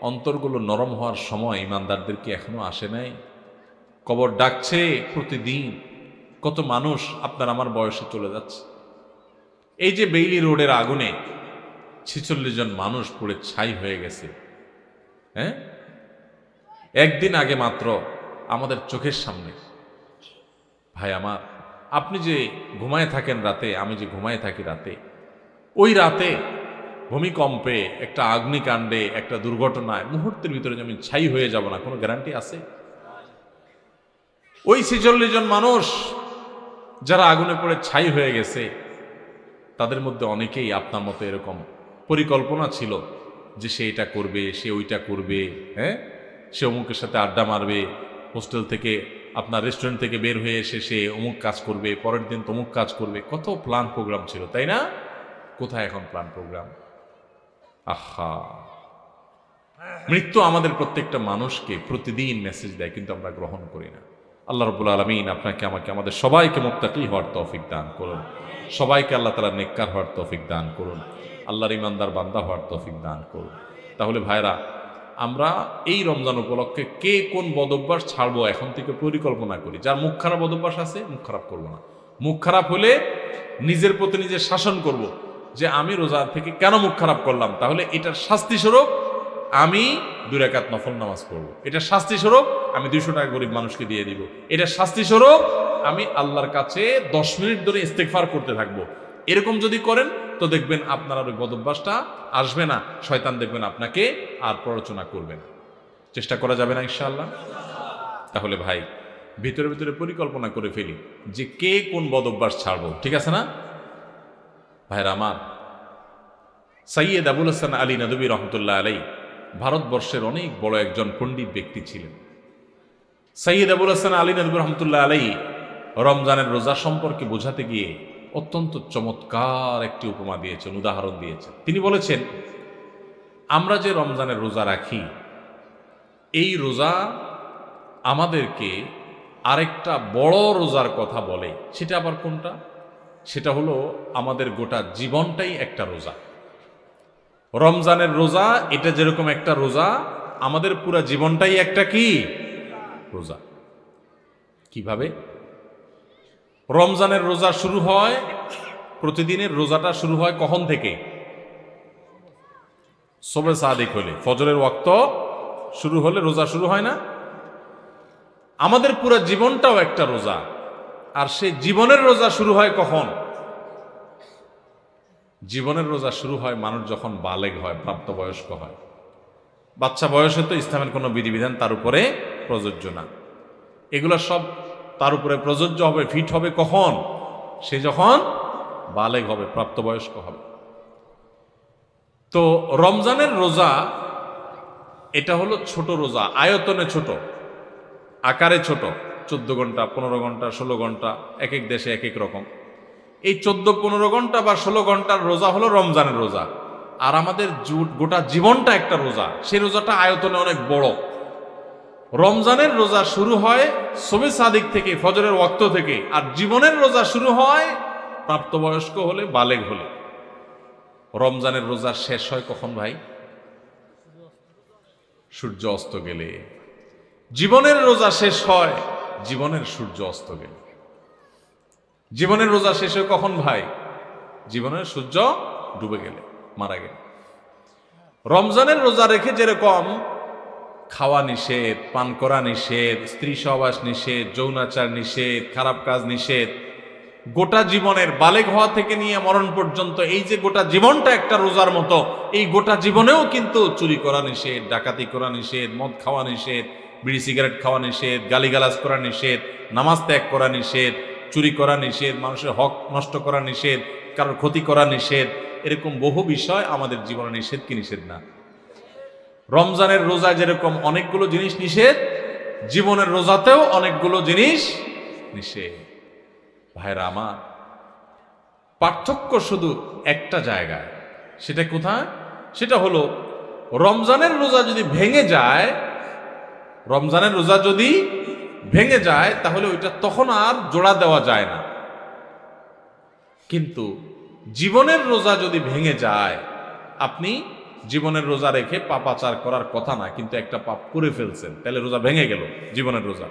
অন্তরগুলো নরম হওয়ার সময় ইমানদারদের কি এখনো আসে নাই? কবর ডাকছে প্রতিদিন। কত মানুষ আপনার আমার বয়সে চলে যাচ্ছে। এই যে বেইলি রোডের আগুনে 46 জন মানুষ পুড়ে ছাই হয়ে গেছে, হ্যাঁ, একদিন আগে মাত্র আমাদের চোখের সামনে। ভাই আমার, আপনি যে ঘুমায় থাকেন রাতে, আমি যে ঘুমায় থাকি রাতে, ওই রাতে ভূমিকম্পে, একটা অগ্নিকাণ্ডে, একটা দুর্ঘটনায় মুহূর্তের ভিতরে যে আমি ছাই হয়ে যাব না, কোনো গ্যারান্টি আছে? ওই 46 জন মানুষ যারা আগুনে পড়ে ছাই হয়ে গেছে, তাদের মধ্যে অনেকেই আপনার মতো এরকম পরিকল্পনা ছিল যে সে এটা করবে, সে ওইটা করবে, হ্যাঁ, সে অমুকের সাথে আড্ডা মারবে, হোস্টেল থেকে আপনার রেস্টুরেন্ট থেকে বের হয়ে এসে সে অমুক কাজ করবে, পরের দিন তমুক কাজ করবে। কত প্ল্যান প্রোগ্রাম ছিল, তাই না? কোথায় এখন প্ল্যান প্রোগ্রাম? আহা, মৃত্যু আমাদের প্রত্যেকটা মানুষকে প্রতিদিন মেসেজ দেয়, কিন্তু আমরা গ্রহণ করি না। আল্লাহ রাব্বুল আলামিন আপনাকে, আমাকে, আমাদের সবাইকে মুত্তাকি হওয়ার তৌফিক দান করুন। সবাইকে আল্লাহ তাআলা নেককার হওয়ার তৌফিক দান করুন। আল্লাহর ইমানদার বান্দা হওয়ার তৌফিক দান করুন। তাহলে ভাইরা, আমরা এই রমজান উপলক্ষে কে কোন বদভ্যাস ছাড়বো এখন থেকে পরিকল্পনা করি। যার মুখ খারাপ বদভ্যাস আছে, মুখ খারাপ করবো না। মুখ খারাপ হলে নিজের প্রতি নিজে শাসন করব যে আমি রোজা থেকে কেন মুখ খারাপ করলাম, তাহলে এটার শাস্তি স্বরূপ আমি 2 রাকাত নফল নামাজ পড়বো। এটার শাস্তি স্বরূপ আমি 200 টাকা গরিব মানুষকে দিয়ে দিব। এটার শাস্তি স্বরূপ আমি আল্লাহর কাছে 10 মিনিট ধরে ইস্তেগফার করতে থাকবো। এরকম যদি করেন তো দেখবেন আপনার আর ওই বদভ্যাসটা আসবে না। শয়তান দেখবেন আপনাকে আর প্ররোচনা করবে না। চেষ্টা করা যাবে না ইনশাআল্লাহ? তাহলে ভাই, ভিতরে ভিতরে পরিকল্পনা করে ফেলি যে কে কোন বদভ্যাস ছাড়বো, ঠিক আছে না? ভাইরা আমার, সৈয়দ আবুল হাসান আলী নদভী রহমতুল্লাহ আলাইহি ভারতবর্ষের অনেক বড় একজন পণ্ডিত ব্যক্তি ছিলেন। সৈয়দ আবুল হাসান আলী নদভী রহমতুল্লাহ আলাইহি রমজানের রোজা সম্পর্কে বোঝাতে গিয়ে অত্যন্ত চমৎকার একটি উপমা দিয়েছেন, উদাহরণ দিয়েছেন। তিনি বলেছেন, আমরা যে রমজানের রোজা রাখি, এই রোজা আমাদেরকে আরেকটা বড় রোজার কথা বলে। সেটা আবার কোনটা? সেটা হলো আমাদের গোটা জীবনটাই একটা রোজা। রমজানের রোজা, এটা যেরকম একটা রোজা, আমাদের পুরা জীবনটাই একটা কি রোজা। কিভাবে? রমজানের রোজা শুরু হয়, প্রতিদিনের রোজাটা শুরু হয় কখন থেকে? সুবহে সাদিক হলে, ফজরের ওয়াক্ত শুরু হলে রোজা শুরু হয় না? আমাদের পুরো জীবনটাও একটা রোজা। আর সেই জীবনের রোজা শুরু হয় কখন? জীবনের রোজা শুরু হয় মানুষ যখন বালেগ হয়, প্রাপ্তবয়স্ক হয়। বাচ্চা বয়সে তো ইসলামের কোনো বিধিবিধান তার উপরে প্রযোজ্য না। এগুলো সব তার উপরে প্রযোজ্য হবে, ফিট হবে কখন? সে যখন বালেগ হবে, প্রাপ্তবয়স্ক হবে। তো রমজানের রোজা এটা হলো ছোট রোজা, আয়তনে ছোট, আকারে ছোট। 14 ঘন্টা, 15 ঘন্টা, 16 ঘন্টা, এক এক দেশে এক এক রকম। এই 14-15 ঘন্টা বা 16 ঘন্টার রোজা হলো রমজানের রোজা। আর আমাদের গোটা জীবনটা একটা রোজা। সেই রোজাটা আয়তনে অনেক বড়। রমজানের রোজা শুরু হয় সুবহে সাদিক থেকে, ফজরের ওয়াক্ত থেকে। আর জীবনের রোজা শুরু হয় প্রাপ্তবয়স্ক হলে, বালেগ হলে। রমজানের রোজা শেষ হয় কখন ভাই? সূর্য অস্ত গেলে। জীবনের রোজা শেষ হয় জীবনের সূর্য অস্ত গেলে। জীবনের রোজা শেষ হয় কখন ভাই? জীবনের সূর্য ডুবে গেলে, মারা গেলে। রমজানের রোজা রেখে যেরকম খাওয়া নিষেধ, পান করা নিষেধ, স্ত্রী সহবাস নিষেধ, যৌনাচার নিষেধ, খারাপ কাজ নিষেধ। গোটা জীবনের বালেগ হওয়া থেকে নিয়ে মরণ পর্যন্ত এই যে গোটা জীবনটা একটা রোজার মতো, এই গোটা জীবনেও কিন্তু চুরি করা নিষেধ, ডাকাতি করা নিষেধ, মদ খাওয়া নিষেধ, বিড়ি সিগারেট খাওয়া নিষেধ, গালিগালাজ করা নিষেধ, নামাজ ত্যাগ করা নিষেধ, চুরি করা নিষেধ, মানুষের হক নষ্ট করা নিষেধ, কারোর ক্ষতি করা নিষেধ। এরকম বহু বিষয় আমাদের জীবনে নিষেধ কি নিষেধ না? রমজানের রোজা যেরকম অনেকগুলো জিনিস নিষেধ, জীবনের রোজাতেও অনেকগুলো জিনিস নিষেধ। ভাইরা আমার, পার্থক্য শুধু একটা জায়গায়। সেটা কোথায়? সেটা হলো রমজানের রোজা যদি ভেঙে যায়, রমজানের রোজা যদি ভেঙে যায় তাহলে ওইটা তখন আর জোড়া দেওয়া যায় না। কিন্তু জীবনের রোজা যদি ভেঙে যায়, আপনি জীবনের রোজা রেখে পাপাচার করার কথা না, কিন্তু একটা পাপ করে ফেলছেন, তাহলে রোজা ভেঙে গেল, জীবনের রোজা।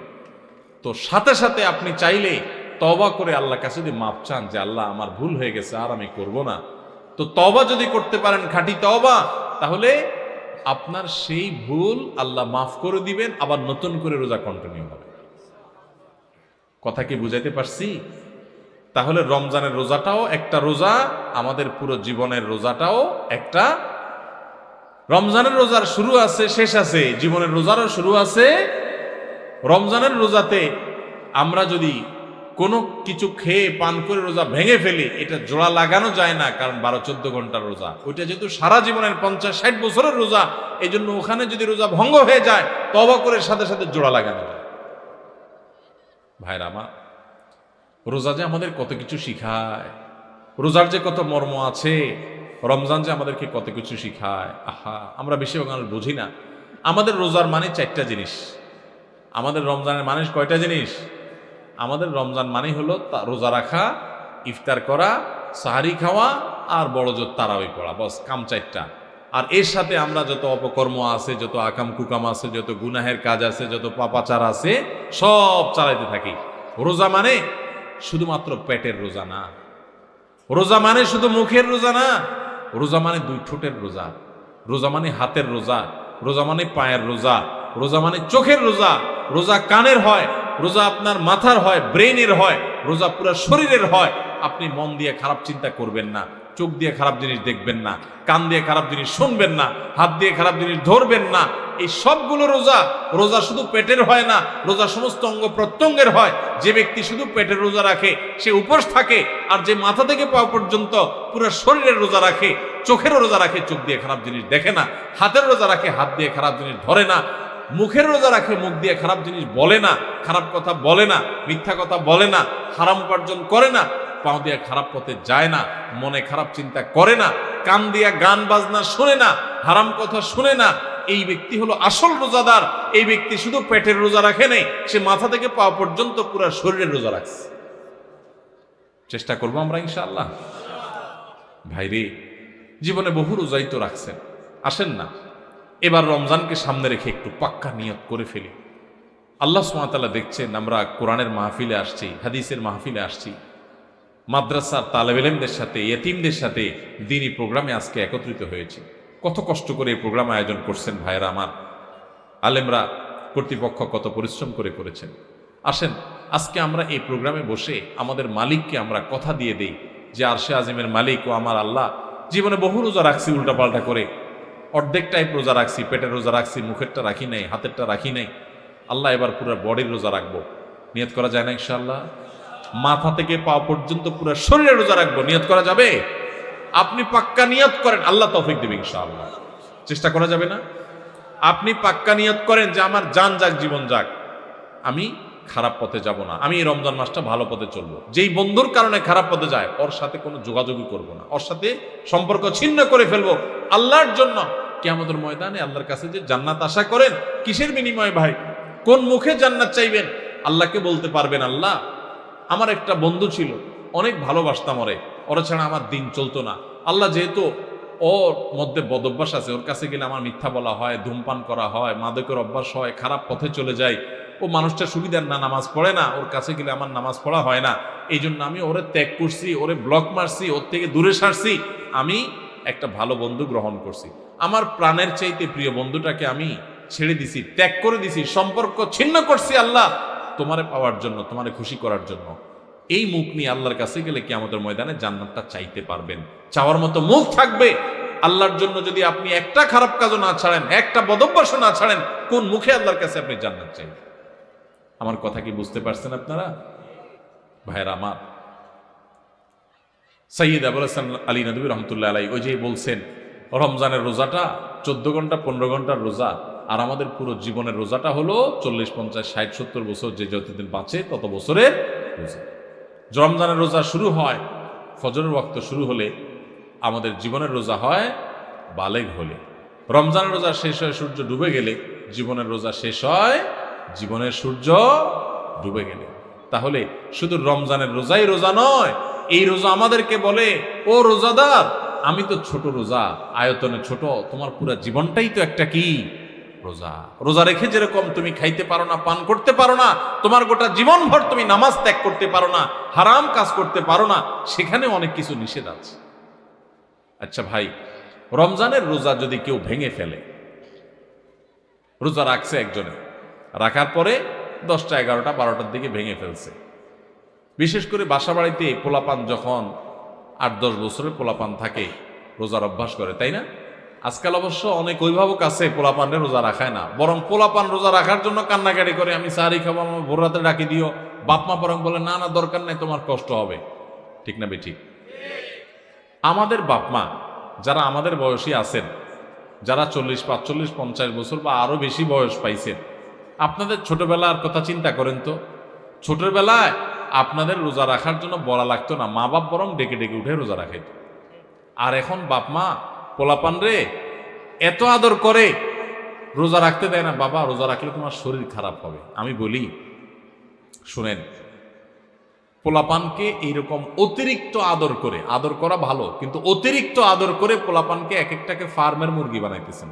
তো সাথে সাথে আপনি চাইলে তওবা করে আল্লাহর কাছে যদি মাপ চান যে আল্লাহ আমার ভুল হয়ে গেছে, আর আমি করব না, তো তওবা যদি করতে পারেন, খাঁটি তওবা, তাহলে আপনার সেই ভুল আল্লাহ মাফ করে দিবেন, আবার নতুন করে রোজা কন্টিনিউ হবে। কথা কি বুঝাইতে পারছি? তাহলে রমজানের রোজাটাও একটা রোজা, আমাদের পুরো জীবনের রোজাটাও একটা। রমজানের রোজার শুরু আছে, শেষ আছে, জীবনের রোজারও শুরু আছে। রমজানের রোজাতে আমরা যদি কোনো কিছু খেয়ে পান করে রোজা ভেঙে ফেলি, এটা জোড়া লাগানো যায় না, কারণ 12-14 ঘন্টার রোজা। ওইটা যেহেতু সারা জীবনের 50-60 বছরের রোজা, এই জন্য ওখানে যদি রোজা ভঙ্গ হয়ে যায়, তওবা করে সাথে সাথে জোড়া লাগানো যায়। ভাইরা আমার, রোজা যে আমাদের কত কিছু শিখায়, রোজার যে কত মর্ম আছে, রমজান যে আমাদেরকে কত কিছু শিখায়। আহা, আমরা বেশিরভাগ মানুষ বুঝি না। আমাদের রোজার মানে 4টা জিনিস। আমাদের রমজানের মানে কয়টা জিনিস? আমাদের রমজান মানে হলো রোজা রাখা, ইফতার করা, সাহারি খাওয়া, আর বড় জোর তারাবি পড়া, বস কাম 4টা। আর এর সাথে আমরা যত অপকর্ম আছে, যত আকাম কুকাম আছে, যত গুনাহের কাজ আছে, যত পাপাচার আছে, সব চালাইতে থাকি। রোজা মানে শুধুমাত্র পেটের রোজা না, রোজা মানে শুধু মুখের রোজা না, রোজা মানে 2 ঠোঁটের রোজা, রোজা মানে হাতের রোজা, রোজা মানে পায়ের রোজা, রোজা মানে চোখের রোজা, রোজা কানের হয়, রোজা আপনার মাথার হয়, ব্রেইনের হয়, রোজা পুরো শরীরের হয়। আপনি মন দিয়ে খারাপ চিন্তা করবেন না, চোখ দিয়ে খারাপ জিনিস দেখবেন না, কান দিয়ে খারাপ জিনিস শুনবেন না, হাত দিয়ে খারাপ জিনিস ধরবেন না। এই সবগুলো রোজা। রোজা শুধু পেটের হয় না, রোজা সমস্ত অঙ্গ প্রত্যঙ্গের হয়। যে ব্যক্তি শুধু পেটের রোজা রাখে সে উপোস থাকে, আর যে মাথা থেকে পা পর্যন্ত পুরো শরীরের রোজা রাখে, চোখেরও রোজা রাখে, চোখ দিয়ে খারাপ জিনিস দেখে না, হাতের রোজা রাখে, হাত দিয়ে খারাপ জিনিস ধরে না, মুখের রোজা রাখে, মুখ দিয়ে খারাপ জিনিস বলে না, খারাপ কথা বলে না, মিথ্যা কথা বলে না, হারাম উপার্জন করে না, পাও দিয়ে খারাপ পথে যায় না, মনে খারাপ চিন্তা করে না, কান দিয়া গান বাজনা শুনে না, হারাম কথা শুনে না। এই ব্যক্তি হলো আসল রোজাদার। এই ব্যক্তি শুধু পেটের রোজা রাখে নাই, সে মাথা থেকে পা পর্যন্ত পুরো শরীরের রোজা রাখছে। চেষ্টা করবো আমরা ইনশাআল্লাহ। ভাইরে, জীবনে বহু রোজাই তো রাখছেন, আসেন না এবার রমজানকে সামনে রেখে একটু পাক্কা নিয়ত করে ফেলি। আল্লাহ সুবহানাহু ওয়া তাআলা দেখছেন, আমরা কোরআনের মাহফিলে আসছি, হাদিসের মাহফিলে আসছি, মাদ্রাসার তালেবে ইলমদের সাথে, ইয়েতিমদের সাথে দ্বীনি প্রোগ্রামে আজকে একত্রিত হয়েছে। কত কষ্ট করে এই প্রোগ্রাম আয়োজন করছেন ভাইরা আমার, আলেমরা, কর্তৃপক্ষ কত পরিশ্রম করে করেছেন। আসেন আজকে আমরা এই প্রোগ্রামে বসে আমাদের মালিককে আমরা কথা দিয়ে দেই যে আরশে আজিমের মালিক ও আমার আল্লাহ, জীবনে বহু রোজা রাখছি উল্টাপাল্টা করে, অর্ধেক টাইপ রোজা রাখছি, পেটের রোজা রাখছি, মুখেরটা রাখি নাই, হাতেরটা রাখি নাই। আল্লাহ এবার পুরো বডির রোজা রাখবো। নিয়ত করা যায় না ইনশাআল্লাহ? মাথা থেকে পা পর্যন্ত পুরো শরীরে রোজা রাখবো, নিয়ত করা যাবে? আপনি পাক্কা নিয়ত করেন, আল্লাহ তৌফিক দেবে ইনশাআল্লাহ। চেষ্টা করা যাবে না? আপনি পাক্কা নিয়ত করেন যে আমার জান যাক, জীবন যাক, আমি খারাপ পথে যাব না, আমি এই রমজান মাসটা ভালো পথে চলবো। যেই বন্ধুর কারণে খারাপ পথে যায় ওর সাথে কোনো যোগাযোগই করবো না, ওর সাথে সম্পর্ক ছিন্ন করে ফেলবো আল্লাহর জন্য। কিয়ামতের ময়দানে আল্লাহর কাছে যে জান্নাত আশা করেন, কিসের বিনিময়ে ভাই? কোন মুখে জান্নাত চাইবেন? আল্লাহকে বলতে পারবেন, আল্লাহ আমার একটা বন্ধু ছিল, অনেক ভালোবাসতাম ওরা ছাড়া আমার দিন চলতো না। আল্লাহ যেহেতু ওর মধ্যে বদভ্যাস আছে, ওর কাছে গেলে আমার মিথ্যা বলা হয়, ধূমপান করা হয়, মাদকের অভ্যাস হয়, খারাপ পথে চলে যায়, ও মানুষটা সুবিধার না, নামাজ পড়ে না, ওর কাছে গেলে আমার নামাজ পড়া হয় না, এই জন্য আমি ওরে ত্যাগ করছি, ওরে ব্লক মারছি, ওর থেকে দূরে সারছি, আমি একটা ভালো বন্ধু গ্রহণ করছি। আমার প্রাণের চাইতে প্রিয় বন্ধুটাকে আমি ছেড়ে দিছি, ত্যাগ করে দিছি, সম্পর্ক ছিন্ন করছি আল্লাহ তোমারে পাওয়ার জন্য, তোমারে খুশি করার জন্য। এই মুখ নিয়ে আল্লাহর কাছে গেলে কিয়ামতের ময়দানে জান্নাতটা চাইতে পারবেন, চাওয়ার মতো মুখ থাকবে। আল্লাহর জন্য যদি আপনি একটা খারাপ কাজও না ছাড়েন, একটা বদভ্যাসও না ছাড়েন, কোন মুখে আল্লাহর কাছে আপনি জান্নাত চাইবেন? আমার কথা কি বুঝতে পারছেন আপনারা ভাইরা আমার? সৈয়দ আবুল হাসান আলী নদভী রহমতুল্লাহ আলাই ওই যে বলছেন, রমজানের রোজাটা 14 ঘন্টা 15 ঘন্টার রোজা, আর আমাদের পুরো জীবনের রোজাটা হলো 40, 50, 60, 70 বছর, যে যতদিন বাঁচে তত বছরের রোজা। রমজানের রোজা শুরু হয় ফজরের ওয়াক্ত শুরু হলে, আমাদের জীবনের রোজা হয় বালেগ হলে। রমজানের রোজা শেষ হয় সূর্য ডুবে গেলে, জীবনের রোজা শেষ হয় জীবনের সূর্য ডুবে গেলে। তাহলে শুধু রমজানের রোজাই রোজা নয়, এই রোজা আমাদেরকে বলে, ও রোজাদার, আমি তো ছোট রোজা, আয়তনে ছোট, তোমার পুরো জীবনটাই তো একটা কি রোজা। রোজা রেখে যেরকম তুমি খাইতে পারো না, পান করতে পারো না, তোমার গোটা জীবন ভর তুমি নামাজ ত্যাগ করতে পারো না, হারাম কাজ করতে পারো না, সেখানে অনেক কিছু নিষেধ আছে। আচ্ছা ভাই, রমজানের রোজা যদি কেউ ভেঙে ফেলে, রোজা রাখছে একজনে, রাখার পরে 10টা 11টা 12টার দিকে ভেঙে ফেলছে, বিশেষ করে বাসা বাড়িতে পোলাপান যখন 8-10 বছরের পোলাপান থাকে, রোজার অভ্যাস করে, তাই না? আজকাল অবশ্য অনেক অভিভাবক আছে পোলাপানে রোজা রাখায় না, বরং পোলাপান রোজা রাখার জন্য কান্নাকাটি করে, আমি সাহারি খাবো, আমার ভোর রাতে ডাকি দিও। বাপ মা বরং বলে, না না দরকার নাই, তোমার কষ্ট হবে। ঠিক না বেঠিক? আমাদের বাপ মা যারা আমাদের বয়সী আছেন, যারা 40, 45, 50 বছর বা আরো বেশি বয়স পাইছেন, আপনাদের ছোটবেলার কথা চিন্তা করেন তো। ছোটবেলায় আপনাদের রোজা রাখার জন্য বলা লাগতো না, মা বাপ বরং ডেকে ডেকে উঠে রোজা রাখাইত। আর এখন বাপ মা পোলাপান রে এত আদর করে, রোজা রাখতে দেয় না। বাবা, রোজা রাখলে তোমার শরীর খারাপ হবে। আমি বলি, শুনেন, পোলাপানকে এইরকম অতিরিক্ত আদর করে, আদর করা ভালো, কিন্তু অতিরিক্ত আদর করে পোলাপানকে এক একটাকে ফার্মের মুরগি বানাইতেছেন।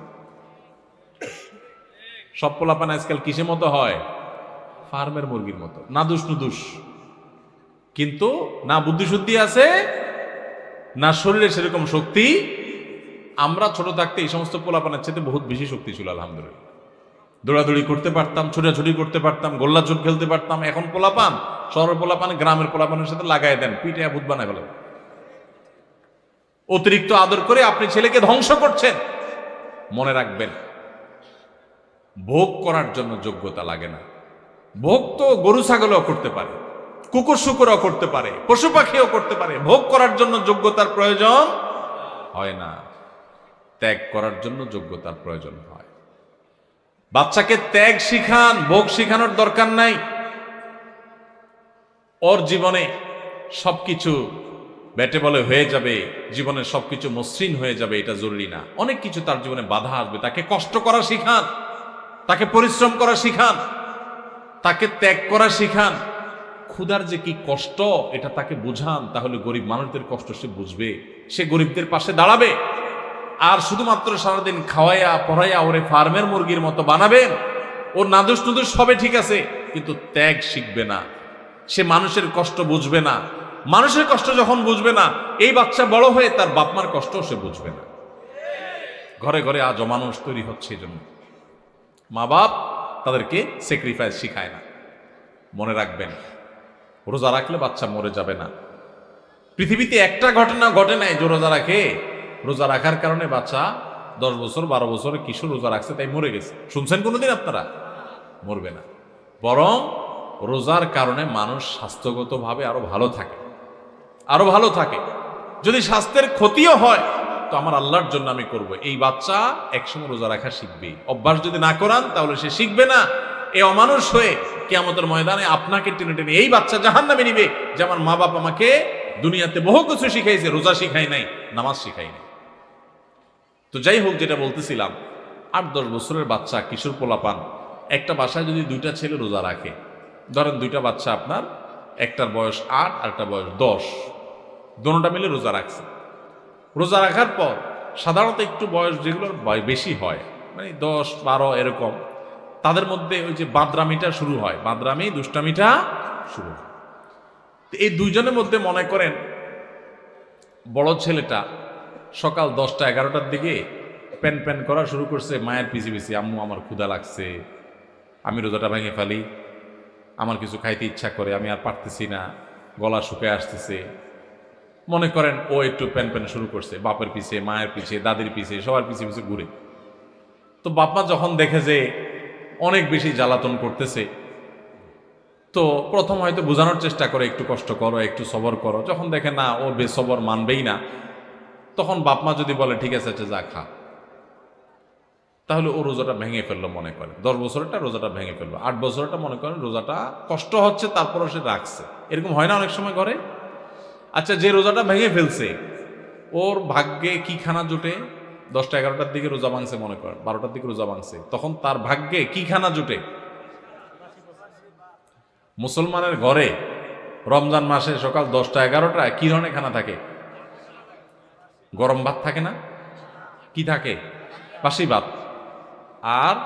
সব পোলাপান আজকাল কিসের মতো হয়? ফার্মের মুরগির মতো, নাদুস নুদুস, কিন্তু না বুদ্ধি শুদ্ধি আছে, না শরীরে সেরকম শক্তি। আমরা ছোট থাকতে এই সমস্ত পোলাপানের চেয়ে বহুত বেশি শক্তি ছিল আলহামদুলিল্লাহ। দৌড়াদৌড়ি করতে পারতাম, ছোটাছুটি করতে পারতাম, গোল্লা চুট খেলতে পারতাম। এখন পোলাপান, শহরের পোলাপান গ্রামের পোলাপানের সাথে লাগাই দেন, পিঠে ভূত বানায় ফেলেন। অতিরিক্ত আদর করে আপনি ছেলেকে ধ্বংস করছেন। মনে রাখবেন, ভোগ করার জন্য যোগ্যতা লাগে না। ভোগ তো গরু ছাগলও করতে পারে, কুকুর শুকুরও করতে পারে, পশু পাখিও করতে পারে। ভোগ করার জন্য যোগ্যতার প্রয়োজন হয় না, ত্যাগ করার জন্য যোগ্যতার প্রয়োজন হয়। বাচ্চাকে ত্যাগ শিখান, ভোগ শিখানোর দরকার নাই। ওর জীবনে সবকিছু ব্যাটে বলে হয়ে যাবে, জীবনের সবকিছু মসৃণ হয়ে যাবে, এটা জরুরি না। অনেক কিছু তার জীবনে বাধা আসবে। তাকে কষ্ট করা শিখান, তাকে পরিশ্রম করা শিখান, তাকে ত্যাগ করা শিখান। ক্ষুধার যে কি কষ্ট এটা তাকে বুঝান, তাহলে গরিব মানুষদের কষ্ট সে বুঝবে, সে গরিবদের পাশে দাঁড়াবে। আর শুধুমাত্র সারাদিন খাওয়াইয়া পড়াইয়া ওরে ফার্মের মুরগির মতো বানাবেন, ওর নাদুস নুদুস সবে ঠিক আছে, কিন্তু ত্যাগ শিখবে না, সে মানুষের কষ্ট বুঝবে না। মানুষের কষ্ট যখন বুঝবে না, এই বাচ্চা বড় হয়ে তার বাপমার কষ্ট সে বুঝবে না। ঘরে ঘরে আজ অমানুষ তৈরি হচ্ছে, এই জন্য মা বাপ তাদেরকে স্যাক্রিফাইস শিখায় না। মনে রাখবেন, রোজা রাখলে বাচ্চা মরে যাবে না। পৃথিবীতে একটা ঘটনা ঘটে নাই যে রোজা রাখে, রোজা রাখার কারণে বাচ্চা 10 বছর 12 বছরের কিশোর রোজা রাখছে তাই মরে গেছে। শুনছেন কোনোদিন আপনারা? মরবে না। বরং রোজার কারণে মানুষ স্বাস্থ্যগতভাবে আরো ভালো থাকে, আরো ভালো থাকে। যদি স্বাস্থ্যের ক্ষতিও হয় তো আমার আল্লাহর জন্য আমি করব। এই বাচ্চা একসময় রোজা রাখা শিখবে। অভ্যাস যদি না করান তাহলে সে শিখবে না। এই অমানুষ হয়ে কিয়ামতের ময়দানে আপনাকে টেনে টেনে এই বাচ্চা জাহান্নামে নিবে, যে আমার মা বাপ আমাকে দুনিয়াতে বহু কিছু শিখাইছে, রোজা শিখাই নাই, নামাজ শিখাই নাই। তো যাই হোক, যেটা বলতেছিলাম, 8-10 বছরের বাচ্চা, কিশোর পোলাপান, একটা বাসায় যদি 2টা ছেলে রোজা রাখে, ধরেন 2টা বাচ্চা আপনার, একটার বয়স 8 আর একটা বয়স 10, দোনোটা মিলে রোজা রাখছে। রোজা রাখার পর সাধারণত একটু বয়স যেগুলোর বেশি হয়, মানে 10-12 এরকম, তাদের মধ্যে ওই যে বাদরামিটা শুরু হয়, বাদরামি দুষ্টামিটা শুরু হয়। এই দুইজনের মধ্যে মনে করেন বড় ছেলেটা সকাল 10টা 11টার দিকে প্যান প্যান করা শুরু করছে মায়ের পিছে পিছে, আম্মু আমার ক্ষুধা লাগছে, আমি রোজাটা ভেঙে ফেলি, আমার কিছু খাইতে ইচ্ছা করে, আমি আর পারতেছি না, গলা শুকিয়ে আসতেছে। মনে করেন ও একটু প্যান প্যান শুরু করছে, বাপের পিছে, মায়ের পিছে, দাদির পিছে, সবার পিছে পিছে ঘুরে। তো বাপমা যখন দেখে যে অনেক বেশি জ্বালাতন করতেছে, তো প্রথম হয়তো বোঝানোর চেষ্টা করে একটু কষ্ট করো, একটু সবর করো। যখন দেখে না ও বেসবর মানবেই না, তখন বাপমা যদি বলে ঠিক আছে আচ্ছা যা খা, তাহলে ও রোজাটা ভেঙে ফেললো। মনে করে 10 বছরটা রোজাটা ভেঙে ফেললো, 8 বছরটা মনে করেন রোজাটা কষ্ট হচ্ছে তারপরও সে রাখছে। এরকম হয় না অনেক সময় ঘরে? আচ্ছা, যে রোজাটা ভেঙে ফেলছে ওর ভাগ্যে কি খানা জুটে? 10টা 11টার দিকে রোজা ভাঙছে, মনে করেন 12টার দিকে রোজা ভাঙছে, তখন তার ভাগ্যে কি খানা জুটে? মুসলমানের ঘরে রমজান মাসে সকাল 10টা 11টায় কি ধরনের খানা থাকে? গরম ভাত থাকে না? কি থাকে? বাসি ভাত। আর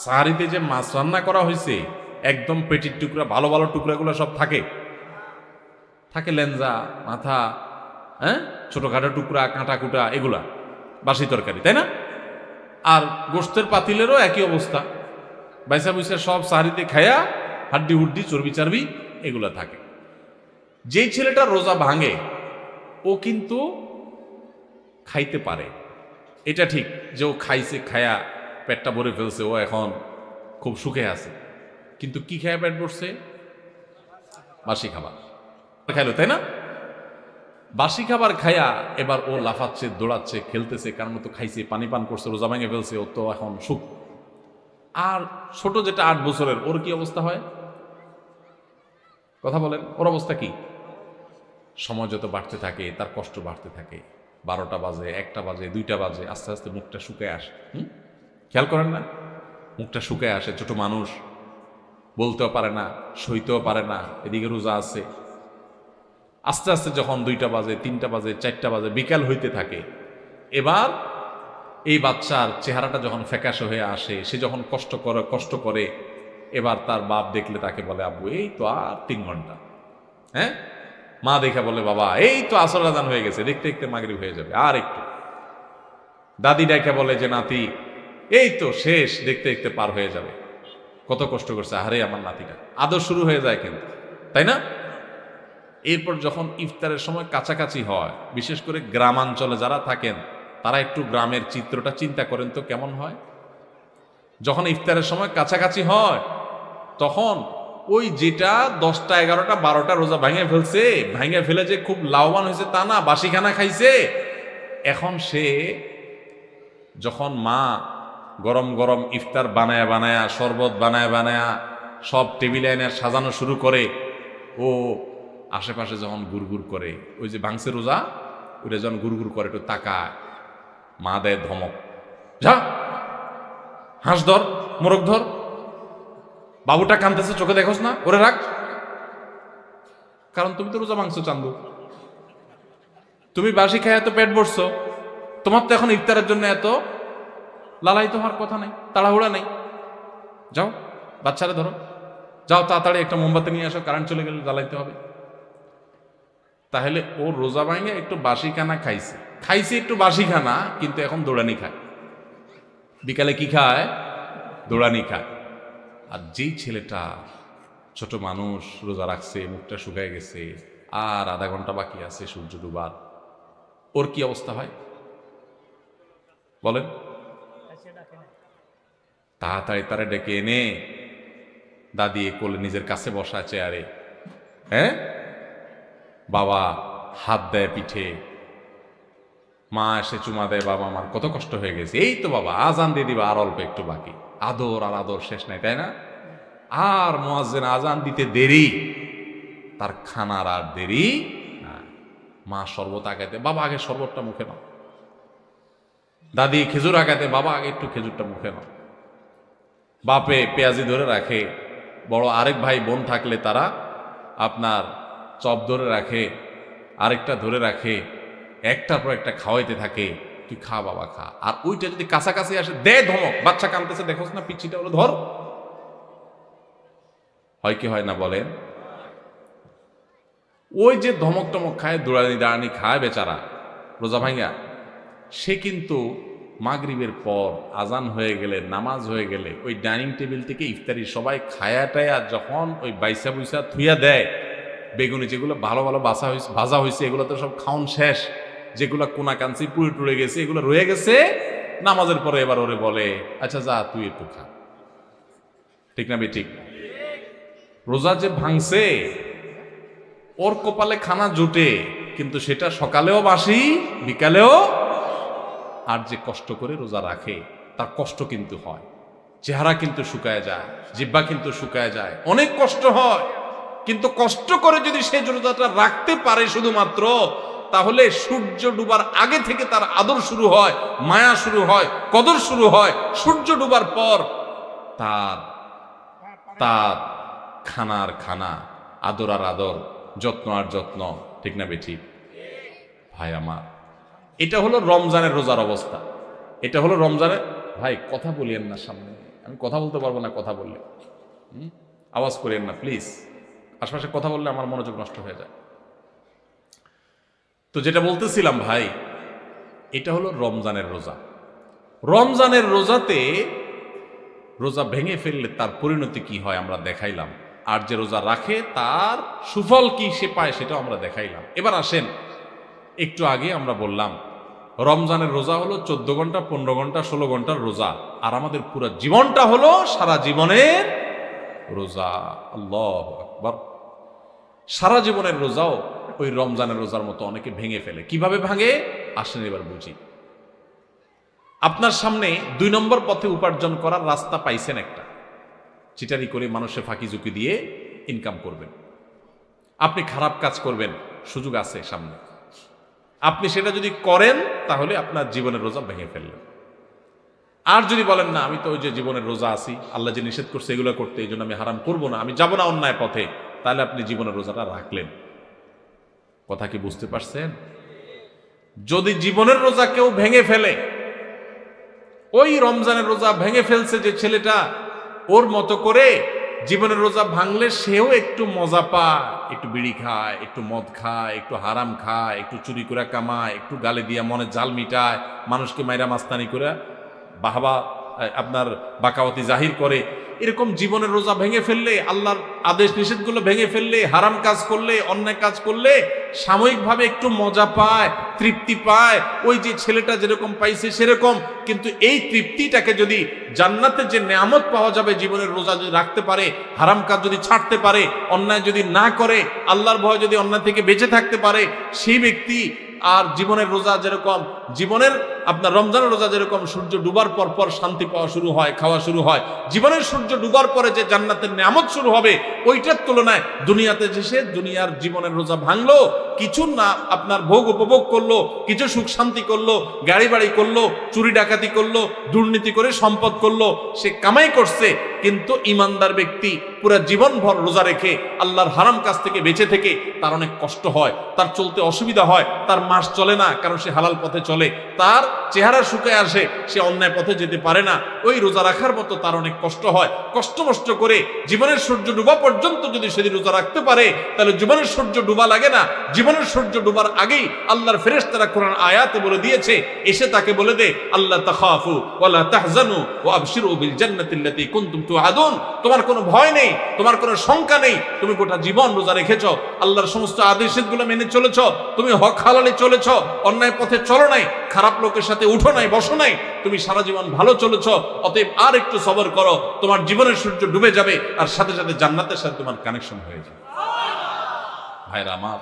সাহারিতে যে মাছ রান্না করা হয়েছে একদম পেটির টুকরা, ভালো ভালো টুকরাগুলো সব থাকে, থাকে লেঞ্জা, মাথা, হ্যাঁ, ছোটখাটো টুকরা, কাঁটা কুটা, এগুলা বাসি তরকারি, তাই না? আর গোশতের পাতিলেরও একই অবস্থা, বাইসা বুইসা সব সাহারিতে খায়া হাড্ডি হুড্ডি, চর্বি চারবি এগুলা থাকে। যেই ছেলেটা রোজা ভাঙে ও কিন্তু খাইতে পারে, এটা ঠিক যে ও খাইছে, খায়া পেটটা ভরে ফেলছে, ও এখন খুব সুখে আছে। কিন্তু কি খায়া পেট ভরছে? বাসি খাবার খাইলো, তাই না? বাসি খাবার খায়া এবার ও লাফাচ্ছে, দৌড়াচ্ছে, খেলতেছে, কারণ তো খাইছে, পানি পান করছে, রোজা ভেঙে ফেলছে, ও তো এখন সুখ। আর ছোট যেটা 8 বছরের, ওর কি অবস্থা হয়? কথা বলেন, ওর অবস্থা কি? সময় যত বাড়তে থাকে তার কষ্ট বাড়তে থাকে। 12টা বাজে, 1টা বাজে, 2টা বাজে, আস্তে আস্তে মুখটা শুকায় আসে। খেয়াল করেন না? মুখটা শুকায় আসে, ছোট মানুষ, বলতেও পারে না, সইতেও পারে না, এদিকে রোজা আছে। আস্তে আস্তে যখন 2টা বাজে, 3টা বাজে, 4টা বাজে, বিকাল হইতে থাকে, এবার এই বাচ্চার চেহারাটা যখন ফ্যাকাশে হয়ে আসে, সে যখন কষ্ট করে, এবার তার বাপ দেখলে তাকে বলে আব্বু এই তো আর 3 ঘন্টা, হ্যাঁ। মা দেখে বলে বাবা এই তো আসর আজান হয়ে গেছে, দেখতে দেখতে মাগরিব হয়ে যাবে, আর একটু। দাদি ডেকে বলে যে নাতি এই তো শেষ, দেখতে দেখতে পার হয়ে যাবে। কত কষ্ট করছে, আরে আমার নাতিটা। আদর শুরু হয়ে যায় কিন্তু, তাই না? এরপর যখন ইফতারের সময় কাছাকাছি হয়, বিশেষ করে গ্রামাঞ্চলে যারা থাকেন তারা একটু গ্রামের চিত্রটা চিন্তা করেন তো কেমন হয়। যখন ইফতারের সময় কাছাকাছি হয় তখন ওই যেটা 10টা 11টা 12টা রোজা ভেঙে ফেলে যে খুব লাভবান হয়েছে তা না, বাসিখানা খাইছে। এখন সে যখন মা গরম গরম ইফতার বানায়া শরবত বানায়া সব টেবিলে এনে সাজানো শুরু করে, ও আশেপাশে যখন গুড়গুড় করে, ওই যে ভাঙছে রোজা, ওটা যখন গুড়গুড় করে একটু তাকায়, মা দেয় ধমক, যা হাঁস ধর, মোরগ ধর, বাবুটা কাঁদতেছে চোখে দেখোস না, ওরে রাখ। কারণ তুমি তো রোজা ভাঙছো চান্দু, তুমি বাসি খায় এত পেট ভরছো, তোমার তো এখন ইফতারের জন্য এত লালাই তো হওয়ার কথা নাই, তাড়াহুড়া নেই। যাও বাচ্চারা ধরো, যাও তাড়াতাড়ি একটা মোমবাতি নিয়ে আসো, কারেন্ট চলে গেলে জ্বালাইতে হবে। তাহলে ও রোজা ভাঙে একটু বাসি খানা খাইছে একটু বাসি খানা, কিন্তু এখন দৌড়ানি খায়। বিকালে কি খায়? দৌড়ানি খায়। আর যেই ছেলেটা ছোট মানুষ রোজা রাখছে, মুখটা শুকায় গেছে, আর আধা ঘন্টা বাকি আছে সূর্য ডুবার, ওর কি অবস্থা হয় বলেন? তাড়াতাড়ি তারা ডেকে এনে দাদি কোলে নিজের কাছে বসা চেয়ারে, হ্যাঁ, বাবা হাত দেয় পিঠে, মা এসে চুমা দেয়, বাবা আমার কত কষ্ট হয়ে গেছে, এই তো বাবা আজান দিয়ে দিবা, আর অল্প একটু বাকি। আদর আর আদর শেষ নাই, তাই না? আর মুয়াজ্জিন আজান দিতে দেরি, তার খানার আর দেরি। মা শরবত আগাইতে, বাবা আগে শরবতটা মুখে নাও। দাদি খেজুর আগাইতে, বাবা আগে একটু খেজুরটা মুখে নাও। বাপে পেঁয়াজি ধরে রাখে, বড় আরেক ভাই বোন থাকলে তারা আপনার চপ ধরে রাখে, আরেকটা ধরে রাখে, একটার পর একটা খাওয়াইতে থাকে, তুই খা বাবা খা। আর ওইটা যদি কাছাকাছি আসে দে ধমক, বাচ্চা কাঁদতেছে দেখোস না পিচ্ছিটা, হলো ধর। হয় কি হয় না বলেন? ওই যে ধমক টমক খায়, দৌড়ানি দাঁড়ানি খায় বেচারা রোজা ভাঙ্গা, সে কিন্তু মাগরিবের পর আজান হয়ে গেলে, নামাজ হয়ে গেলে ওই ডাইনিং টেবিল থেকে ইফতারি সবাই খায়া টায়া যখন ওই বাইসা বুইসা থুইয়া দেয়, বেগুনি যেগুলো ভালো ভালো ভাজা হয়েছে এগুলো তো সব খাওন শেষ, যেগুলো কোনা কাঞ্চি পুড়ে টুড়ে গেছে এগুলো রয়ে গেছে, নামাজের পরে এবার ওরে বলে আচ্ছা যা তুই একটু খা। ঠিক না ঠিক? রোজা যে ভাঙছে ওর কপালে খানা জুটে, কিন্তু সেটা সকালেও বাসি বিকালেও। আর যে কষ্ট করে রোজা রাখে তার কষ্ট কিন্তু হয়, চেহারা কিন্তু শুকায় যায়, জিহ্বা কিন্তু শুকায় যায়, অনেক কষ্ট হয়। কিন্তু কষ্ট করে যদি সে রোজাটা রাখতে পারে শুধুমাত্র, তাহলে সূর্য ডুবার আগে থেকে তার আদর শুরু হয়, মায়া শুরু হয়, কদর শুরু হয়। সূর্য ডুবার পর তার তার খানার খানা, আদর আর আদর, যত্ন আর যত্ন। ঠিক না বেঠিক? ভাই আমার, এটা হলো রমজানের রোজার অবস্থা। এটা হলো রমজানের। ভাই কথা বলিয়েন না সামনে, আমি কথা বলতে পারবো না। কথা বললে আওয়াজ করিয়েন না প্লিজ, আশপাশে কথা বললে আমার মনোযোগ নষ্ট হয়ে যায়। তো যেটা বলতেছিলাম ভাই, এটা হলো রমজানের রোজা। রমজানের রোজাতে রোজা ভেঙে ফেললে তার পরিণতি কি হয় আমরা দেখাইলাম, আর যে রোজা রাখে তার সুফল কি সে পায় সেটাও আমরা দেখাইলাম। এবার আসেন, একটু আগে আমরা বললাম রমজানের রোজা হলো 14 ঘন্টা, 15 ঘন্টা, 16 ঘন্টার রোজা, আর আমাদের পুরো জীবনটা হলো সারা জীবনের রোজা। আল্লাহু আকবার। সারা জীবনের রোজাও ওই রমজানের রোজার মতো অনেকে ভেঙে ফেলে। কিভাবে ভাঙে আসেন এবার বুঝি। আপনার সামনে 2 নম্বর পথে উপার্জন করার রাস্তা পাইছেন একটা, চিটারি করে মানুষের ফাঁকি ঝুঁকি দিয়ে ইনকাম করবেন। আপনি খারাপ কাজ করবেন, সুযোগ আছে সামনে। আপনি সেটা যদি করেন তাহলে আপনার জীবনের রোজা ভেঙে ফেললেন। আর যদি বলেন না আমি তো ওই যে জীবনের রোজা আছি, আল্লাহ যে নিষেধ করছে এগুলো করতে, এই জন্য আমি হারাম করবো না, আমি যাব না অন্যায় পথে, তাহলে আপনি জীবনের রোজাটা রাখলেন। কথা কি বুঝতে পারছেন? যদি জীবনের রোজা কেউ ভেঙে ফেলে, ওই রমজানের রোজা ভেঙে ফেলছে যে ছেলেটা, ওর মতো করে জীবনের রোজা ভাঙলে সেও একটু মজা পায়, একটু বিড়ি খায়, একটু মদ খায়, একটু হারাম খায়, একটু চুরি করে কামায়, একটু গালে দিয়া মনে জাল মিটায়, মানুষকে মাইরা মাস্তানি করে বাহবা আপনার বাকাওয়াতি জাহির করে। এরকম জীবনের রোজা ভেঙে ফেললে, আল্লাহর আদেশ নিষেধগুলো ভেঙে ফেললে, হারাম কাজ করলে, অন্যায় কাজ করলে সাময়িকভাবে একটু মজা পায়, তৃপ্তি পায়, ওই যে ছেলেটা যেরকম পাইছে সেরকম। কিন্তু এই তৃপ্তিটাকে যদি জান্নাতে যে নেয়ামত পাওয়া যাবে জীবনের রোজা যদি রাখতে পারে, হারাম কাজ যদি ছাড়তে পারে, অন্যায় যদি না করে, আল্লাহর ভয় যদি অন্যায় থেকে বেঁচে থাকতে পারে, সেই ব্যক্তি আর জীবনের রোজা যেরকম, জীবনের আপনার রমজানের রোজা যেরকম সূর্য ডুবার পর পর শান্তি পাওয়া শুরু হয়, খাওয়া শুরু হয়, জীবনের সূর্য ডুবার পরে যে জান্নাতের নিয়ামত শুরু হবে, ওইটার তুলনায় দুনিয়াতে এসে দুনিয়ার জীবনের রোজা ভাঙলো, কিছু না আপনার ভোগ উপভোগ করলো, কিছু সুখ শান্তি করলো, গাড়ি বাড়ি করলো, চুরি ডাকাতি করলো, দুর্নীতি করে সম্পদ করলো, সে কামাই করছে। কিন্তু ইমানদার ব্যক্তি পুরা জীবনভর রোজা রেখে আল্লাহর হারাম কাজ থেকে বেঁচে থেকে তার অনেক কষ্ট হয়, তার চলতে অসুবিধা হয়, তার মাস চলে না, কারণ সে হালাল পথে চলে, তার চেহারা শুকায় আসে, সে অন্যায় পথে যেতে পারে না। ওই রোজা রাখার মতো তার অনেক কষ্ট হয়। কষ্ট মষ্ট করে জীবনের সূর্য ডুবা পর্যন্ত যদি সেদিন রোজা রাখতে পারে, তাহলে জীবনের সূর্য ডুবা লাগে না। জীবনের সূর্য ডুবার আগেই আল্লাহর ফেরেশতারা কোরআন আয়াতে বলে দিয়েছে, এসে তাকে বলে দে আল্লাহ তাখাফু ওয়ালা তাহজানু ওয়া আবশিরু বিল জান্নাতিল্লাতী কুনতুম তুআদুন। তোমার কোনো ভয় নেই, তোমার কোনো শঙ্কা নেই, তুমি গোটা জীবন রোজা রেখেছো, আল্লাহর সমস্ত আদেশগুলো মেনে চলেছো, তুমি হক হালালে চলেছো, অন্যায় পথে চলো নাই, খারাপ লোকের সাথে উঠো নাই, বসো নাই, তুমি সারা জীবন ভালো চলেছো। অতএব আর একটু সবর করো, তোমার জীবনের সূর্য ডুবে যাবে, আর সাথে সাথে জান্নাতের সাথে তোমার কানেকশন হয়ে যাবে। ভাইরা আমার,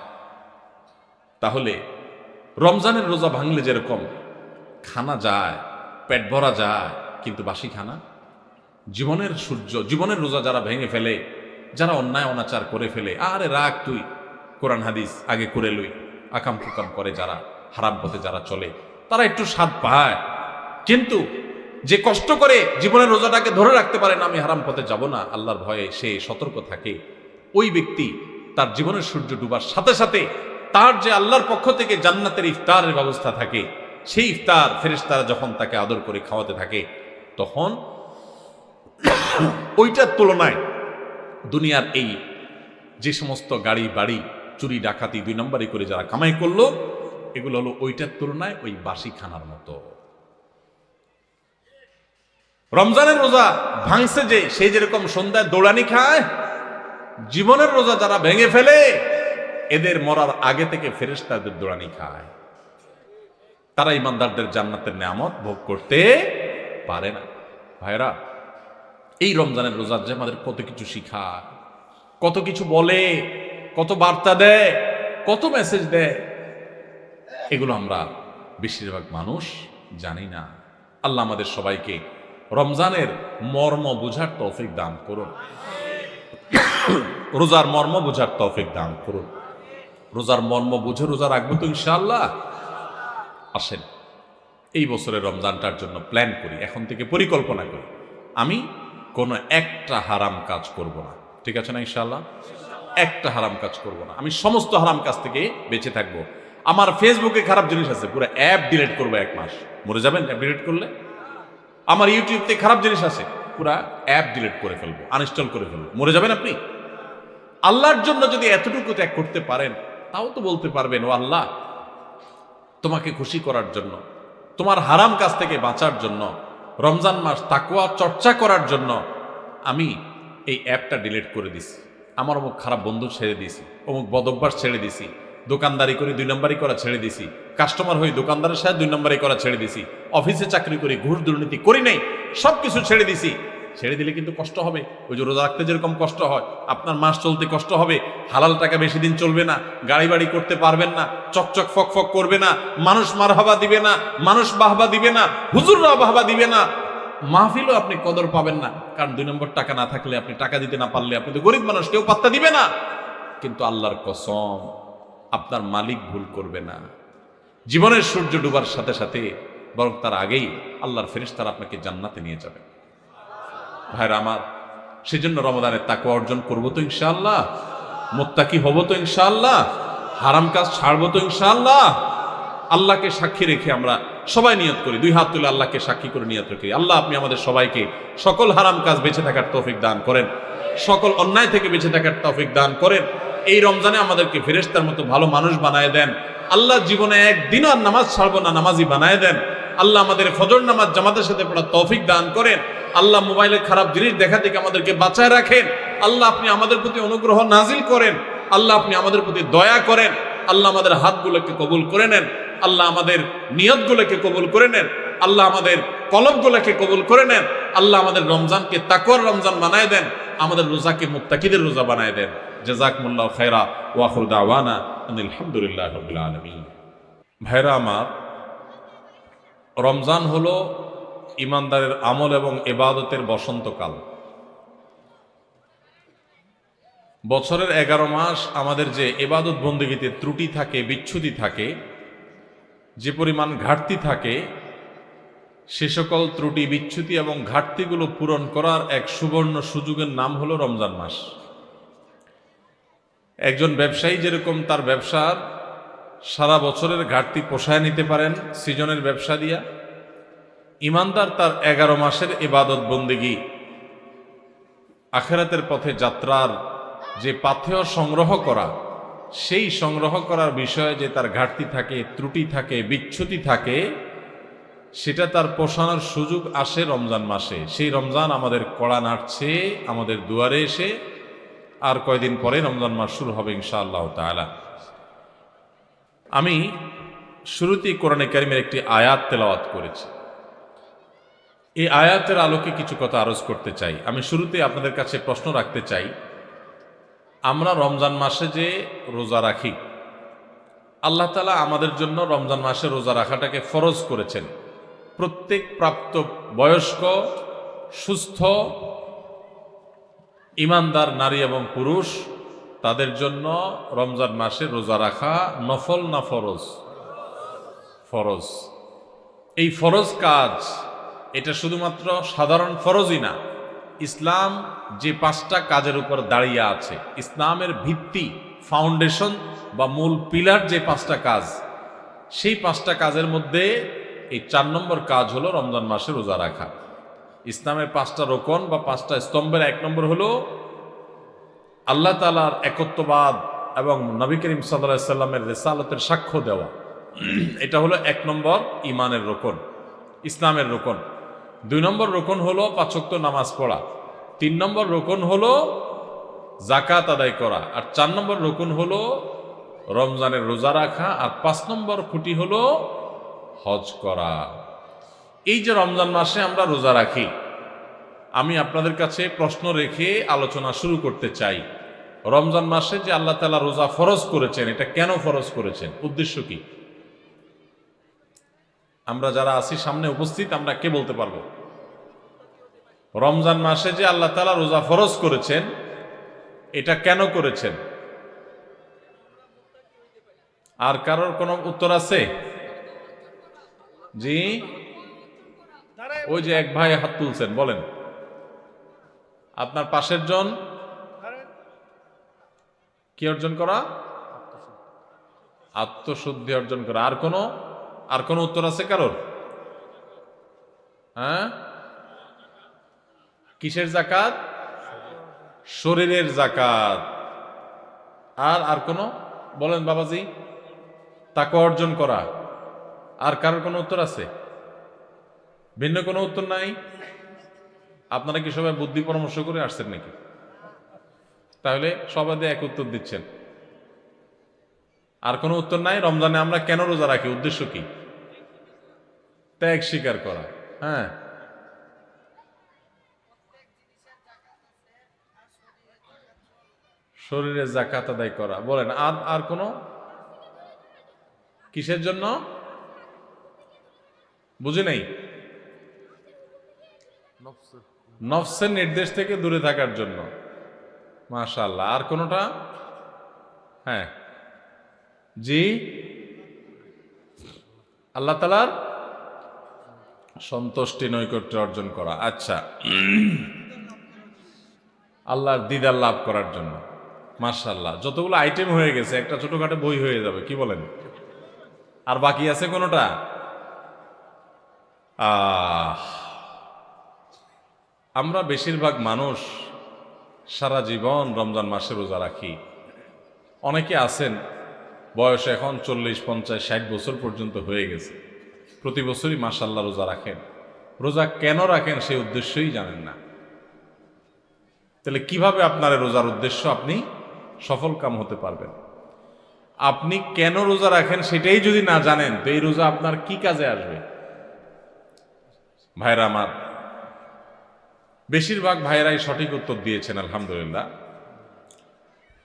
তাহলে রমজানের রোজা ভাঙলে যেরকম খানা যায়, পেট ভরা যায়, কিন্তু বাসি খানা, জীবনের সূর্য, জীবনের রোজা যারা ভেঙে ফেলে, যারা অন্যায় অনাচার করে ফেলে, আরে রাখ তুই, কোরআন হাদিস আগে করে লই, আকাম কুকাম করে যারা, হারাম পথে যারা চলে, তারা একটু স্বাদ পায়। কিন্তু যে কষ্ট করে জীবনের রোজাটাকে ধরে রাখতে পারে না, আমি হারাম পথে যাব না, আল্লাহর ভয়ে সে সতর্ক থাকে, ওই ব্যক্তি তার জীবনের সূর্য ডুবার সাথে সাথে তার যে আল্লাহর পক্ষ থেকে জান্নাতের ইফতারের ব্যবস্থা থাকে, সেই ইফতার ফেরেশতারা যখন তাকে আদর করে খাওয়াতে থাকে, তখন ওইটার তুলনায় দুনিয়ার এই যে সমস্ত গাড়ি বাড়ি চুরি ডাকাতি 2 নম্বরই করে যারা কামাই করলো, এগুলো হলো ওইটার তুলনায় ওই বাসি খানার মতো। রমজানের রোজা ভাঙছে যে সেই যেরকম সন্ধ্যায় দৌড়ানি খায়, জীবনের রোজা যারা ভেঙে ফেলে এদের মরার আগে থেকে ফেরেশতাদের দৌড়ানি খায়। তারা ইমানদারদের জান্নাতের নিয়ামত ভোগ করতে পারে না। ভাইরা, এই রমজানের রোজা যে আমাদের কত কিছু শিখায়, কত কিছু বলে, কত বার্তা দেয়, কত মেসেজ দেয়, এগুলো আমরা বেশিরভাগ মানুষ জানি না। আল্লাহ আমাদের সবাইকে রমজানের মর্ম বুঝার তৌফিক দান করুন, রোজার মর্ম বুঝার তৌফিক দান করুন। রোজার মর্ম বুঝে রোজা রাখবো তো ইনশাআল্লাহ। আসেন এই বছরের রমজানটার জন্য প্ল্যান করি, এখন থেকে পরিকল্পনা করি আমি কোনো একটা হারাম কাজ করব না। ঠিক আছে না ইনশাআল্লাহ? একটা হারাম কাজ করব না। আমি সমস্ত হারাম কাজ থেকে বেঁচে থাকবো। আমার ফেসবুকে খারাপ জিনিস আছে, পুরো অ্যাপ ডিলিট করবো 1 মাস। মরে যাবেন অ্যাপ ডিলিট করলে? আমার ইউটিউবতে খারাপ জিনিস আছে, পুরা অ্যাপ ডিলিট করে ফেলবো, আনইনস্টল করে ফেলবো। মরে যাবেন আপনি? আল্লাহর জন্য যদি এতটুকু ত্যাগ করতে পারেন, তাও তো বলতে পারবেন, ও আল্লাহ, তোমাকে খুশি করার জন্য, তোমার হারাম কাজ থেকে বাঁচার জন্য, রমজান মাস তাকওয়া চর্চা করার জন্য আমি এই অ্যাপটা ডিলিট করে দিছি। আমার অমুক খারাপ বন্ধু ছেড়ে দিছি, অমুক বদভ্যাস ছেড়ে দিছি, দোকানদারি করে 2 নম্বরই করা ছেড়ে দিছি, কাস্টমার হয়ে দোকানদারের সাথে 2 নম্বরই করা ছেড়ে দিছি, অফিসে চাকরি করি, ঘুষ দুর্নীতি করি নাই, সব কিছু ছেড়ে দিছি। ছেড়ে দিলে কিন্তু কষ্ট হবে। ওই যে রোজা রাখতে যেরকম কষ্ট হয়, আপনার মাস চলতে কষ্ট হবে। হালাল টাকা বেশি দিন চলবে না, গাড়ি বাড়ি করতে পারবেন না, চকচক ফক ফক করবে না, মানুষ মারহাবা দিবে না, মানুষ বাহবা দিবে না, হুজুররা বাহবা দিবে না, মাহফিলও আপনি কদর পাবেন না। কারণ 2 নম্বর টাকা না থাকলে, আপনি টাকা দিতে না পারলে, আপনি তো গরিব মানুষ, কেউ পাত্তা দিবে না। কিন্তু আল্লাহর কসম, আপনার মালিক ভুল করবে না। জীবনের সূর্য ডুবার সাথে সাথে, বরং তার আগেই আল্লাহর ফেরেশতারা আপনাকে জান্নাতে নিয়ে যাবে। ভাইরা আমার, সেজন্য রমাদানের তাকওয়া অর্জন করবো তো ইনশাআল্লাহ, মুত্তাকি হব তো ইনশাআল্লাহ, হারাম কাজ ছাড়বো তো ইনশাআল্লাহ। আল্লাহকে সাক্ষী রেখে আমরা সবাই নিয়ত করি, 2 হাত তুলে আল্লাহকে সাক্ষী করে নিয়ত করি, আল্লাহ আপনি আমাদের সবাইকে সকল হারাম কাজ বেঁচে থাকার তৌফিক দান করেন, সকল অন্যায় থেকে বেঁচে থাকার তৌফিক দান করেন। এই রমজানে আমাদেরকে ফেরেশতার মতো ভালো মানুষ বানায় দেন আল্লাহ। জীবনে একদিনও আর নামাজ ছাড়বো না, নামাজি বানায় দেন আল্লাহ। আমাদের ফজর নামাজ জামাতের সাথে পড়ার তৌফিক দান করেন আল্লাহ। মোবাইলে খারাপ জিনিস দেখা থেকে আমাদেরকে বাঁচায় রাখেন আল্লাহ। আপনি আমাদের প্রতি অনুগ্রহ নাজিল করেন আল্লাহ। আপনি আমাদের প্রতি দয়া করেন আল্লাহ। আমাদের হাতগুলোকে কবুল করে নেন আল্লাহ। আমাদের নিয়তগুলোকে কবুল করে নেন আল্লাহ। আমাদের কলবগুলোকে কবুল করে নেন আল্লাহ। আমাদের রমজানকে তাকওয়ার রমজান বানায় দেন, আমাদের রোজাকে মুত্তাকিদের রোজা বানায় দেন। জাযাকুমুল্লাহু খায়রা ওয়া আখিরু দাওয়ানা আলহামদুলিল্লাহি রাব্বিল আলামিন। ভাইরা আমার, রমজান হলো ইমানদারের আমল এবং ইবাদতের বসন্তকাল। বছরের 11 মাস আমাদের যে ইবাদত বন্দেগীতে ত্রুটি থাকে, বিচ্যুতি থাকে, যে পরিমাণ ঘাটতি থাকে, সে সকল ত্রুটি, বিচ্যুতি এবং ঘাটতিগুলো পূরণ করার এক সুবর্ণ সুযোগের নাম হলো রমজান মাস। একজন ব্যবসায়ী যেরকম তার ব্যবসার সারা বছরের ঘাটতি পোষায় নিতে পারেন সিজনের ব্যবসা দিয়া, ইমানদার তার 11 মাসের ইবাদত বন্দেগী, আখিরাতের পথে যাত্রার যে পাথেয় সংগ্রহ করা, সেই সংগ্রহ করার বিষয়ে যে তার ঘাটতি থাকে, ত্রুটি থাকে, বিচ্যুতি থাকে, সেটা তার পোষানোর সুযোগ আসে রমজান মাসে। সেই রমজান আমাদের কড়া নাড়ছে আমাদের দুয়ারে এসে। আর কয়দিন পরে রমজান মাস শুরু হবে ইনশাআল্লাহ তাআলা। আমি শুরুতেই কোরআনে কারিমের একটি আয়াত তেলাওয়াত করেছি। এই আয়াতের আলোকে কিছু কথা আরজ করতে চাই। আমি শুরুতে আপনাদের কাছে প্রশ্ন রাখতে চাই, আমরা রমজান মাসে যে রোজা রাখি, আল্লাহ তাআলা আমাদের জন্য রমজান মাসে রোজা রাখাটাকে ফরজ করেছেন। প্রত্যেক প্রাপ্ত বয়স্ক, সুস্থ, ইমানদার নারী এবং পুরুষ, তাদের জন্য রমজান মাসে রোজা রাখা নফল না ফরজ? ফরজ। এই ফরজ কাজ, এটা শুধুমাত্র সাধারণ ফরজই না। ইসলাম যে 5টা কাজের উপর দাঁড়িয়ে আছে, ইসলামের ভিত্তি, ফাউন্ডেশন বা মূল পিলার যে 5টা কাজ, সেই 5টা কাজের মধ্যে এই 4 নম্বর কাজ হলো রমজান মাসে রোজা রাখা। ইসলামের 5টা রোকন বা 5টা স্তম্ভের 1 নম্বর হলো আল্লাহ তাআলার একত্ববাদ এবং নবী করিম সাল্লাল্লাহু আলাইহি সাল্লামের রিসালাতের সাক্ষ্য দেওয়া। এটা হলো 1 নম্বর ইমানের রোকন, ইসলামের রোকন। 2 নম্বর রোকন হলো 5 ওয়াক্ত নামাজ পড়া, 3 নম্বর রোকন হলো যাকাত আদায় করা, আর 4 নম্বর রোকন হলো রমজানের রোজা রাখা, আর 5 নম্বর খুঁটি হলো হজ করা। এই যে রমজান মাসে আমরা রোজা রাখি, আমি আপনাদের কাছে প্রশ্ন রেখে আলোচনা শুরু করতে চাই। রমজান মাসে যে আল্লাহ তাআলা রোজা ফরজ করেছেন, এটা কেন ফরজ করেছেন, উদ্দেশ্য কি? আমরা যারা আছি সামনে উপস্থিত, আমরা কে বলতে পারবো? রমজান মাসে যে আল্লাহ তাআলা রোজা ফরজ করেছেন, এটা কেন করেছেন? আর কারোর কোনো উত্তর আছে? জি, ওই যে এক ভাই হাত তুলছেন, বলেন। আপনার পাশের জন কি অর্জন করা? আত্মশুদ্ধি অর্জন করা। আর কোনো উত্তর আছে কারোর? হ্যাঁ, কিসের যাকাত? শরীরের যাকাত। আর কোনো বলেন বাবাজি? তাকওয়া অর্জন করা। আর কারোর কোনো উত্তর আছে? ভিন্ন কোনো উত্তর নাই? আপনারা কি সবাই বুদ্ধি পরামর্শ করে আসছেন নাকি? তাহলে সবাই এক উত্তর দিচ্ছেন, আর কোনো উত্তর নাই। রমজানে আমরা কেন রোজা রাখি, উদ্দেশ্য কি? ত্যাগ স্বীকার করা। হ্যাঁ, শরীরে যাকাত আদায় করা। বলেন আর কোনো? কিসের জন্য? বুঝি নাই। নফসের নির্দেশ থেকে দূরে থাকার জন্য। মাশাআল্লাহ। আর কোনটা? হ্যাঁ, জি, আল্লাহ তাআলার সন্তুষ্টি নৈকট্য অর্জন করা। আচ্ছা, আল্লাহর দিদার লাভ করার জন্য। মাশাআল্লাহ, যতগুলো আইটেম হয়ে গেছে, একটা ছোটখাটো বই হয়ে যাবে, কি বলেন? আর বাকি আছে কোনটা? আমরা বেশিরভাগ মানুষ সারা জীবন রমজান মাসে রোজা রাখি। অনেকে আছেন বয়স এখন 40, 50, 60 বছর পর্যন্ত হয়ে গেছে, প্রতি বছরই মাশাআল্লাহ রোজা রাখেন। রোজা কেন রাখেন সেই উদ্দেশ্যই জানেন না। তাহলে কিভাবে আপনার রোজার উদ্দেশ্য আপনি সফল কাম হতে পারবেন? আপনি কেন রোজা রাখেন সেটাই যদি না জানেন, তো এই রোজা আপনার কি কাজে আসবে? ভাইরা আমার, বেশিরভাগ ভাইরাই সঠিক উত্তর দিয়েছেন, আলহামদুলিল্লাহ।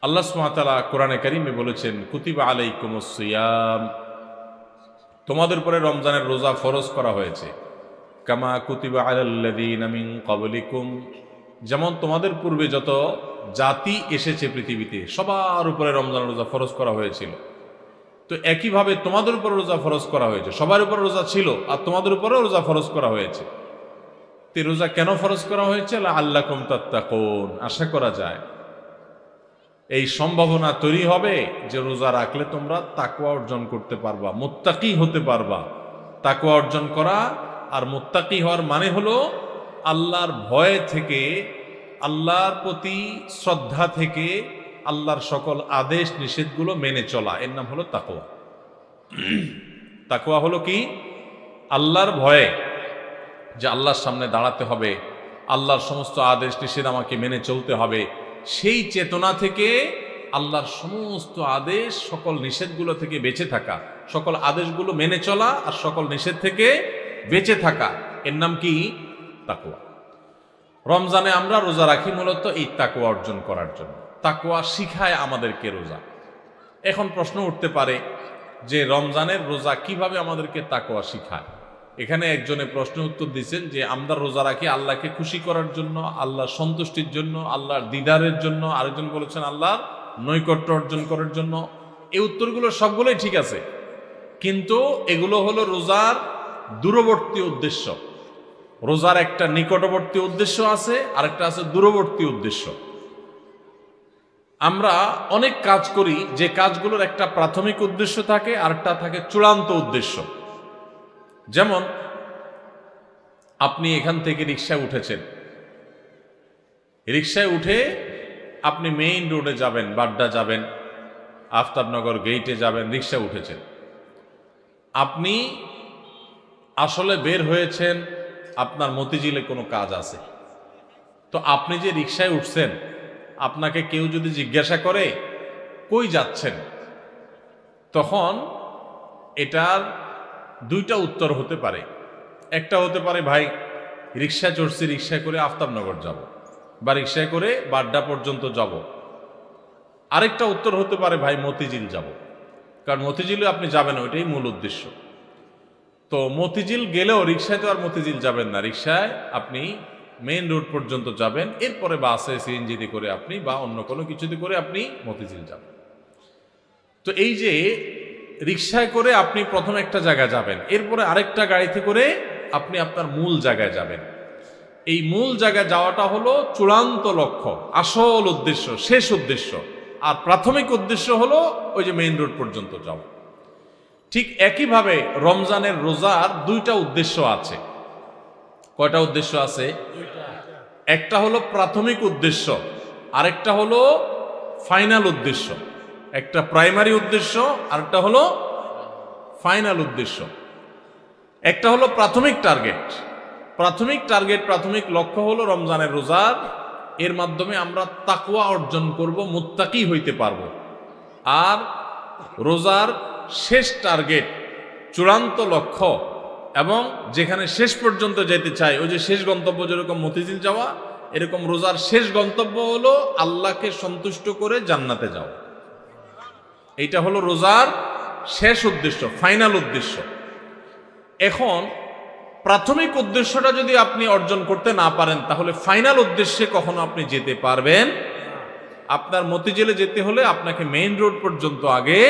আল্লাহ সুবহানাহু ওয়া তাআলা কোরআনে কারীমে বলেছেন, কুতিবা আলাইকুমুস সিয়াম, তোমাদের উপরে রমজানের রোজা ফরজ করা হয়েছে। কামা কুতিবা আলাল্লাযীনা মিন ক্বাবলিকুম, যেমন তোমাদের পূর্বে যত জাতি এসেছে পৃথিবীতে সবার উপরে রমজানের রোজা ফরজ করা হয়েছিল। তো একইভাবে তোমাদের উপর রোজা ফরজ করা হয়েছে। সবার উপর রোজা ছিল, আর তোমাদের উপরেও রোজা ফরজ করা হয়েছে। তে রোজা কেন ফরজ করা হয়েছে? লাআল্লাকুম তাত্তাকুন, আশা করা যায় এই সম্ভাবনা তৈরি হবে যে রোজা রাখলে তোমরা তাকওয়া অর্জন করতে পারবা, মুত্তাকি হতে পারবা। তাকওয়া অর্জন করা আর মুত্তাকি হওয়ার মানে হলো আল্লাহর ভয় থেকে, আল্লাহর প্রতি শ্রদ্ধা থেকে, আল্লাহর সকল আদেশ নিষেধগুলো মেনে চলা, এর নাম হলো তাকওয়া। তাকওয়া হলো কি? আল্লাহর ভয়ে, যে আল্লাহর সামনে দাঁড়াতে হবে, আল্লাহর সমস্ত আদেশ নিষেধ আমাকে মেনে চলতে হবে, সেই চেতনা থেকে আল্লাহর সমস্ত আদেশ, সকল নিষেধগুলো থেকে বেঁচে থাকা, সকল আদেশগুলো মেনে চলা আর সকল নিষেধ থেকে বেঁচে থাকা, এর নাম কি? তাকওয়া। রমজানে আমরা রোজা রাখি মূলত এই তাকওয়া অর্জন করার জন্য। তাকওয়া শিখায় আমাদেরকে রোজা। এখন প্রশ্ন উঠতে পারে যে রমজানের রোজা কিভাবে আমাদেরকে তাকওয়া শিখায়? এখানে একজনে প্রশ্ন উত্তর দিচ্ছেন যে আমরা রোজা রাখি আল্লাহকে খুশি করার জন্য, আল্লাহর সন্তুষ্টির জন্য, আল্লাহর দিদারের জন্য। আরেকজন বলেছেন আল্লাহর নৈকট্য অর্জন করার জন্য। এই উত্তরগুলো সবগুলোই ঠিক আছে, কিন্তু এগুলো হলো রোজার দূরবর্তী উদ্দেশ্য। রোজার একটা নিকটবর্তী উদ্দেশ্য আছে, আরেকটা আছে দূরবর্তী উদ্দেশ্য। আমরা অনেক কাজ করি, যে কাজগুলোর একটা প্রাথমিক উদ্দেশ্য থাকে, আরেকটা থাকে চূড়ান্ত উদ্দেশ্য। যেমন আপনি এখান থেকে রিকশায় উঠেছেন, রিকশায় উঠে আপনি মেইন রোডে যাবেন, বাড্ডা যাবেন, আফতাবনগর গেইটে যাবেন, রিকশায় উঠেছেন। আপনি আসলে বের হয়েছেন আপনার মতিঝিলে কোনো কাজ আছে। তো আপনি যে রিকশায় উঠছেন, আপনাকে কেউ যদি জিজ্ঞাসা করে কই যাচ্ছেন, তখন এটার দুইটা উত্তর হতে পারে। একটা হতে পারে, ভাই রিকশা চড়ছি, রিকশায় করে আফতাবনগর যাব, বা রিকশায় করে বাড্ডা পর্যন্ত যাব। আরেকটা উত্তর হতে পারে, ভাই মতিঝিল যাব, কারণ মতিঝিলে আপনি যাবেন, ওইটাই মূল উদ্দেশ্য। তো মতিঝিল গেলেও রিকশায় তো আর মতিঝিল যাবেন না, রিকশায় আপনি মেইন রোড পর্যন্ত যাবেন, এরপরে বাসে সিএনজিতে করে আপনি বা অন্য কোনো কিছুতে করে আপনি মতিঝিল যাবেন। তো এই যে রিকশায় করে আপনি প্রথম একটা জায়গায় যাবেন, এরপরে আরেকটা গাড়িতে করে আপনি আপনার মূল জায়গায় যাবেন। এই মূল জায়গায় যাওয়াটা হলো চূড়ান্ত লক্ষ্য, আসল উদ্দেশ্য, শেষ উদ্দেশ্য। আর প্রাথমিক উদ্দেশ্য হলো ওই যে মেইন রোড পর্যন্ত যাও। ঠিক একইভাবে রমজানের রোজার দুইটা উদ্দেশ্য আছে। কয়টা উদ্দেশ্য আছে? একটা হলো প্রাথমিক উদ্দেশ্য, আরেকটা হলো ফাইনাল উদ্দেশ্য। একটা প্রাইমারি উদ্দেশ্য, আরেকটা হলো ফাইনাল উদ্দেশ্য। একটা হলো প্রাথমিক টার্গেট। প্রাথমিক লক্ষ্য হলো রমজানের রোজার, এর মাধ্যমে আমরা তাকওয়া অর্জন করব, মুত্তাকি হইতে পারবো। আর রোজার শেষ টার্গেট, চূড়ান্ত লক্ষ্য, এবং যেখানে শেষ পর্যন্ত যেতে চাই, ওই যে শেষ গন্তব্য যেরকম মতিঝিল যাওয়া, এরকম রোজার শেষ গন্তব্য হলো আল্লাহকে সন্তুষ্ট করে জান্নাতে যাওয়া। এইটা হলো রোজার শেষ উদ্দেশ্য, ফাইনাল উদ্দেশ্য। এখন প্রাথমিক উদ্দেশ্যটা যদি আপনি অর্জন করতে না পারেন, তাহলে ফাইনাল উদ্দেশ্যে কখনো আপনি যেতে পারবেন। আপনার মতিঝিলে যেতে হলে আপনাকে মেইন রোড পর্যন্ত, আগে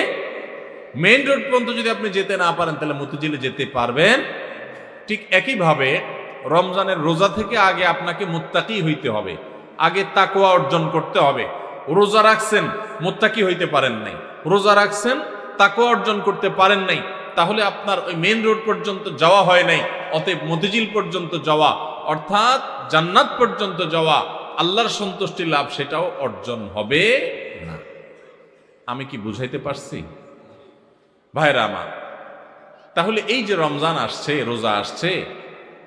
মেইন রোড পর্যন্ত যদি আপনি যেতে না পারেন, তাহলে মতিঝিলে যেতে পারবেন। ঠিক একইভাবে রমজানের রোজা থেকে আগে আপনাকে মুত্তাকি হইতে হবে, আগে তাকওয়া অর্জন করতে হবে। রোজা রাখছেন, মুত্তাকি হইতে পারেন নাই, রোজা রাখছেন, তাকওয়া অর্জন করতে পারেন নাই, তাহলে আপনার ওই মেইন রোড পর্যন্ত যাওয়া হয় নাই। অতএব মতিঝিল পর্যন্ত যাওয়া, অর্থাৎ জান্নাত পর্যন্ত যাওয়া, আল্লাহর সন্তুষ্টি লাভ, সেটাও অর্জন হবে না। আমি কি বুঝাইতে পারছি ভাইরা আমার? তাহলে এই যে রমজান আসছে, রোজা আসছে,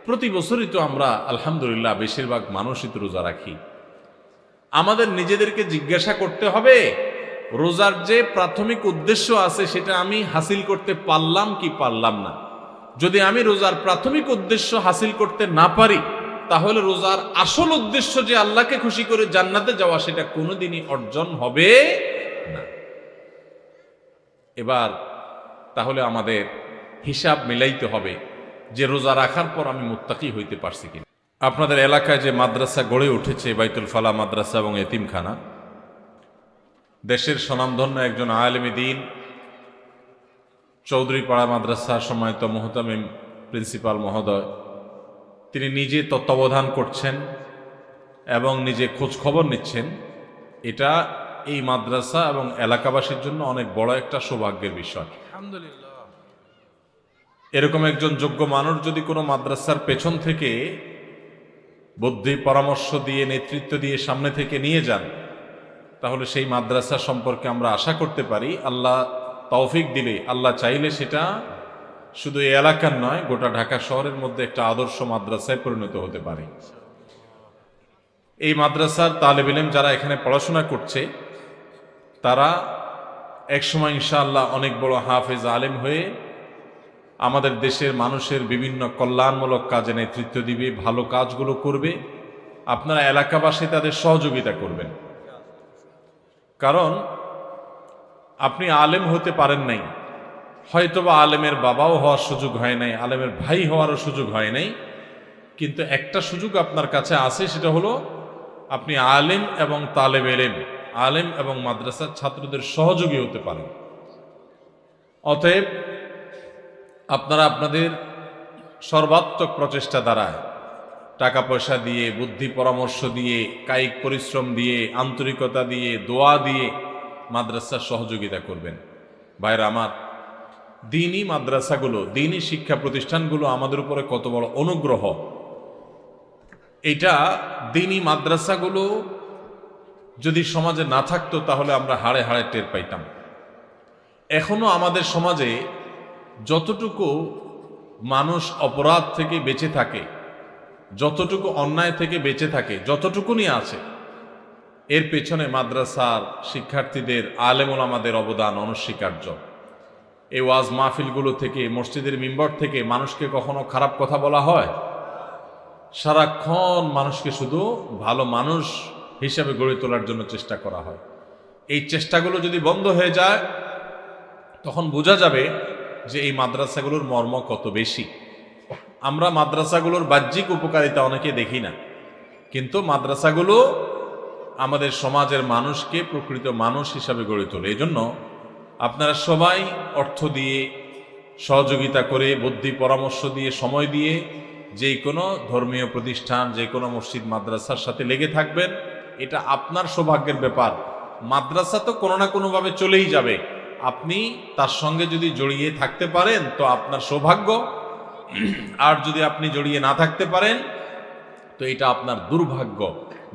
প্রতি বছরই তো আমরা আলহামদুলিল্লাহ বেশিরভাগ মানুষই তো রোজা রাখি। আমাদের নিজেদেরকে জিজ্ঞাসা করতে হবে, রোজার যে প্রাথমিক উদ্দেশ্য আছে সেটা আমি হাসিল করতে পারলাম কি পারলাম না। যদি আমি রোজার প্রাথমিক উদ্দেশ্য হাসিল করতে না পারি, তাহলে রোজার আসল উদ্দেশ্য যে আল্লাহকে খুশি করে জান্নাতে যাওয়া, সেটা কোনোদিনই অর্জন হবে না। এবার তাহলে আমাদের হিসাব মিলাইতে হবে যে রোজা রাখার পর আমি মুত্তাকি হইতে পারছি কিনা। আপনাদের এলাকায় যে মাদ্রাসা গড়ে উঠেছে, বাইতুল ফালা মাদ্রাসা এবং এতিমখানা, দেশের স্বনামধন্য একজন আলেমে দ্বীন, চৌধুরীপাড়া মাদ্রাসা সম্মানিত মুহতামিম প্রিন্সিপাল মহোদয়, তিনি নিজে তত্ত্বাবধান করছেন এবং নিজে খোঁজ খবর নিচ্ছেন। এটা এই মাদ্রাসা এবং এলাকাবাসীর জন্য অনেক বড় একটা সৌভাগ্যের বিষয়। আলহামদুলিল্লাহ। এরকম একজন যোগ্য মানুষ যদি কোনো মাদ্রাসার পেছন থেকে বুদ্ধি পরামর্শ দিয়ে, নেতৃত্ব দিয়ে সামনে থেকে নিয়ে যান, তাহলে সেই মাদ্রাসা সম্পর্কে আমরা আশা করতে পারি, আল্লাহ তৌফিক দিলে, আল্লাহ চাইলে, সেটা শুধু এই এলাকার নয়, গোটা ঢাকা শহরের মধ্যে একটা আদর্শ মাদ্রাসায় পরিণত হতে পারে। এই মাদ্রাসার তালেব ইলম যারা এখানে পড়াশোনা করছে, তারা একসময় ইনশাআল্লাহ অনেক বড় হাফেজ আলেম হয়ে আমাদের দেশের মানুষের বিভিন্ন কল্যাণমূলক কাজে নেতৃত্ব দিবে, ভালো কাজগুলো করবে। আপনারা এলাকাবাসী তাদের সহযোগিতা করবেন। কারণ আপনি আলেম হতে পারেন নাই, হয়তোবা আলেমের বাবাও হওয়ার সুযোগ হয় নাই, আলেমের ভাই হওয়ারও সুযোগ হয় নাই, কিন্তু একটা সুযোগ আপনার কাছে আছে, সেটা হলো আপনি আলেম এবং তালেব ইলম, আলেম এবং মাদ্রাসার ছাত্রদের সহযোগী হতে পারেন। অতএব আপনারা আপনাদের সর্বাত্মক প্রচেষ্টা দ্বারা, টাকা পয়সা দিয়ে, বুদ্ধি পরামর্শ দিয়ে, কায়িক পরিশ্রম দিয়ে, আন্তরিকতা দিয়ে, দোয়া দিয়ে মাদ্রাসার সহযোগিতা করবেন। ভাইরা আমার, দ্বীনি মাদ্রাসাগুলো, দ্বীনি শিক্ষা প্রতিষ্ঠানগুলো আমাদের উপরে কত বড় অনুগ্রহ। এটা দ্বীনি মাদ্রাসাগুলো যদি সমাজে না থাকতো, তাহলে আমরা হাড়ে হাড়ে টের পাইতাম। এখনো আমাদের সমাজে যতটুকু মানুষ অপরাধ থেকে বেঁচে থাকে, যতটুকু অন্যায় থেকে বেঁচে থাকে, যতটুকুনি আছে, এর পেছনে মাদ্রাসার শিক্ষার্থীদের, আলেম ওলামাদের অবদান অনস্বীকার্য। এই ওয়াজ মাহফিলগুলো থেকে, মসজিদের মিম্বর থেকে মানুষকে কখনো খারাপ কথা বলা হয়? সারাক্ষণ মানুষকে শুধু ভালো মানুষ হিসাবে গড়ে তোলার জন্য চেষ্টা করা হয়। এই চেষ্টাগুলো যদি বন্ধ হয়ে যায়, তখন বোঝা যাবে যে এই মাদ্রাসাগুলোর মর্ম কত বেশি। আমরা মাদ্রাসাগুলোর বাহ্যিক উপকারিতা অনেকে দেখি না, কিন্তু মাদ্রাসাগুলো আমাদের সমাজের মানুষকে প্রকৃত মানুষ হিসাবে গড়ে তোলে। এই জন্য আপনারা সবাই অর্থ দিয়ে, সহযোগিতা করে, বুদ্ধি পরামর্শ দিয়ে, সময় দিয়ে যে কোনো ধর্মীয় প্রতিষ্ঠান, যে কোনো মসজিদ মাদ্রাসার সাথে লেগে থাকবেন। এটা আপনার সৌভাগ্যের ব্যাপার। মাদ্রাসা তো কোনো না কোনোভাবে চলেই যাবে, আপনি তার সঙ্গে যদি জড়িয়ে থাকতে পারেন তো আপনার সৌভাগ্য, আর যদি আপনি জড়িয়ে না থাকতে পারেন তো এটা আপনার দুর্ভাগ্য।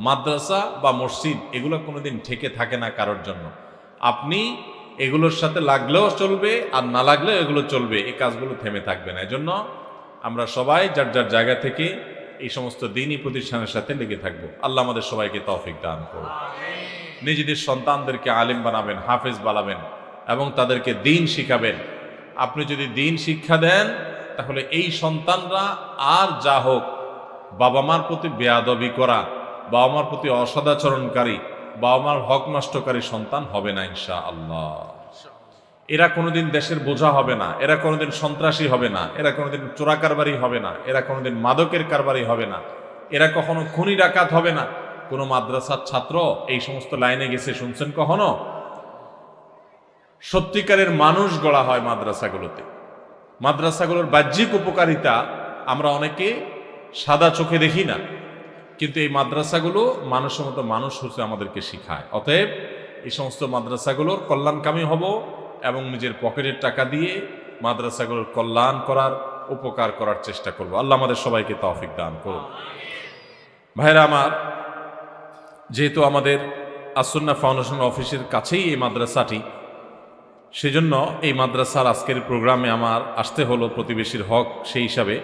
মাদ্রাসা বা মসজিদ এগুলো কোনোদিন ঠেকে থাকে না কারোর জন্য। আপনি এগুলোর সাথে লাগলেও চলবে, আর না লাগলেও এগুলো চলবে, এই কাজগুলো থেমে থাকবে না। এজন্য আমরা সবাই যার যার জায়গা থেকে এই সমস্ত দ্বীনি প্রতিষ্ঠানের সাথে লেগে থাকবো। আল্লাহ আমাদের সবাইকে তৌফিক দান করুন। নিজেদের সন্তানদেরকে আলেম বানাবেন, হাফেজ বানাবেন এবং তাদেরকে দ্বীন শিখাবেন। আপনি যদি দ্বীন শিক্ষা দেন, তাহলে এই সন্তানরা আর যা হোক, বাবা মার প্রতি বেয়াদবি করা, বাবা মার প্রতি অসদাচরণকারী, বাবা মার হক নষ্টকারী সন্তান হবে না ইনশাআল্লাহ। এরা কোনোদিন দেশের বোঝা হবে না, এরা কোনোদিন সন্ত্রাসী হবে না, এরা কোনোদিন চোরা কারবারি হবে না, এরা কোনোদিন মাদকের কারবারি হবে না, এরা কখনো খুনি ডাকাত হবে না। কোনো মাদ্রাসার ছাত্র এই সমস্ত লাইনে গেছে শুনছেন কখনো? সত্যিকারের মানুষ গড়া হয় মাদ্রাসাগুলোতে। মাদ্রাসাগুলোর বাহ্যিক উপকারিতা আমরা অনেকে সাদা চোখে দেখি না, কিন্তু এই মাদ্রাসাগুলো মানুষের মতো মানুষ হচ্ছে আমাদেরকে শিখায়। অতএব এই সমস্ত মাদ্রাসাগুলোর কল্যাণকামী হব এবং নিজের পকেটের টাকা দিয়ে মাদ্রাসাগুলোর কল্যাণ করার, উপকার করার চেষ্টা করব। আল্লাহ আমাদের সবাইকে তৌফিক দান করুন। ভাইরা আমার, যেহেতু আমাদের আসুন্নাহ ফাউন্ডেশন অফিসের কাছেই এই মাদ্রাসাটি, সেজন্য এই মাদ্রাসার আজকের প্রোগ্রামে আমার আসতে হলো প্রতিবেশীর হক সেই হিসাবে।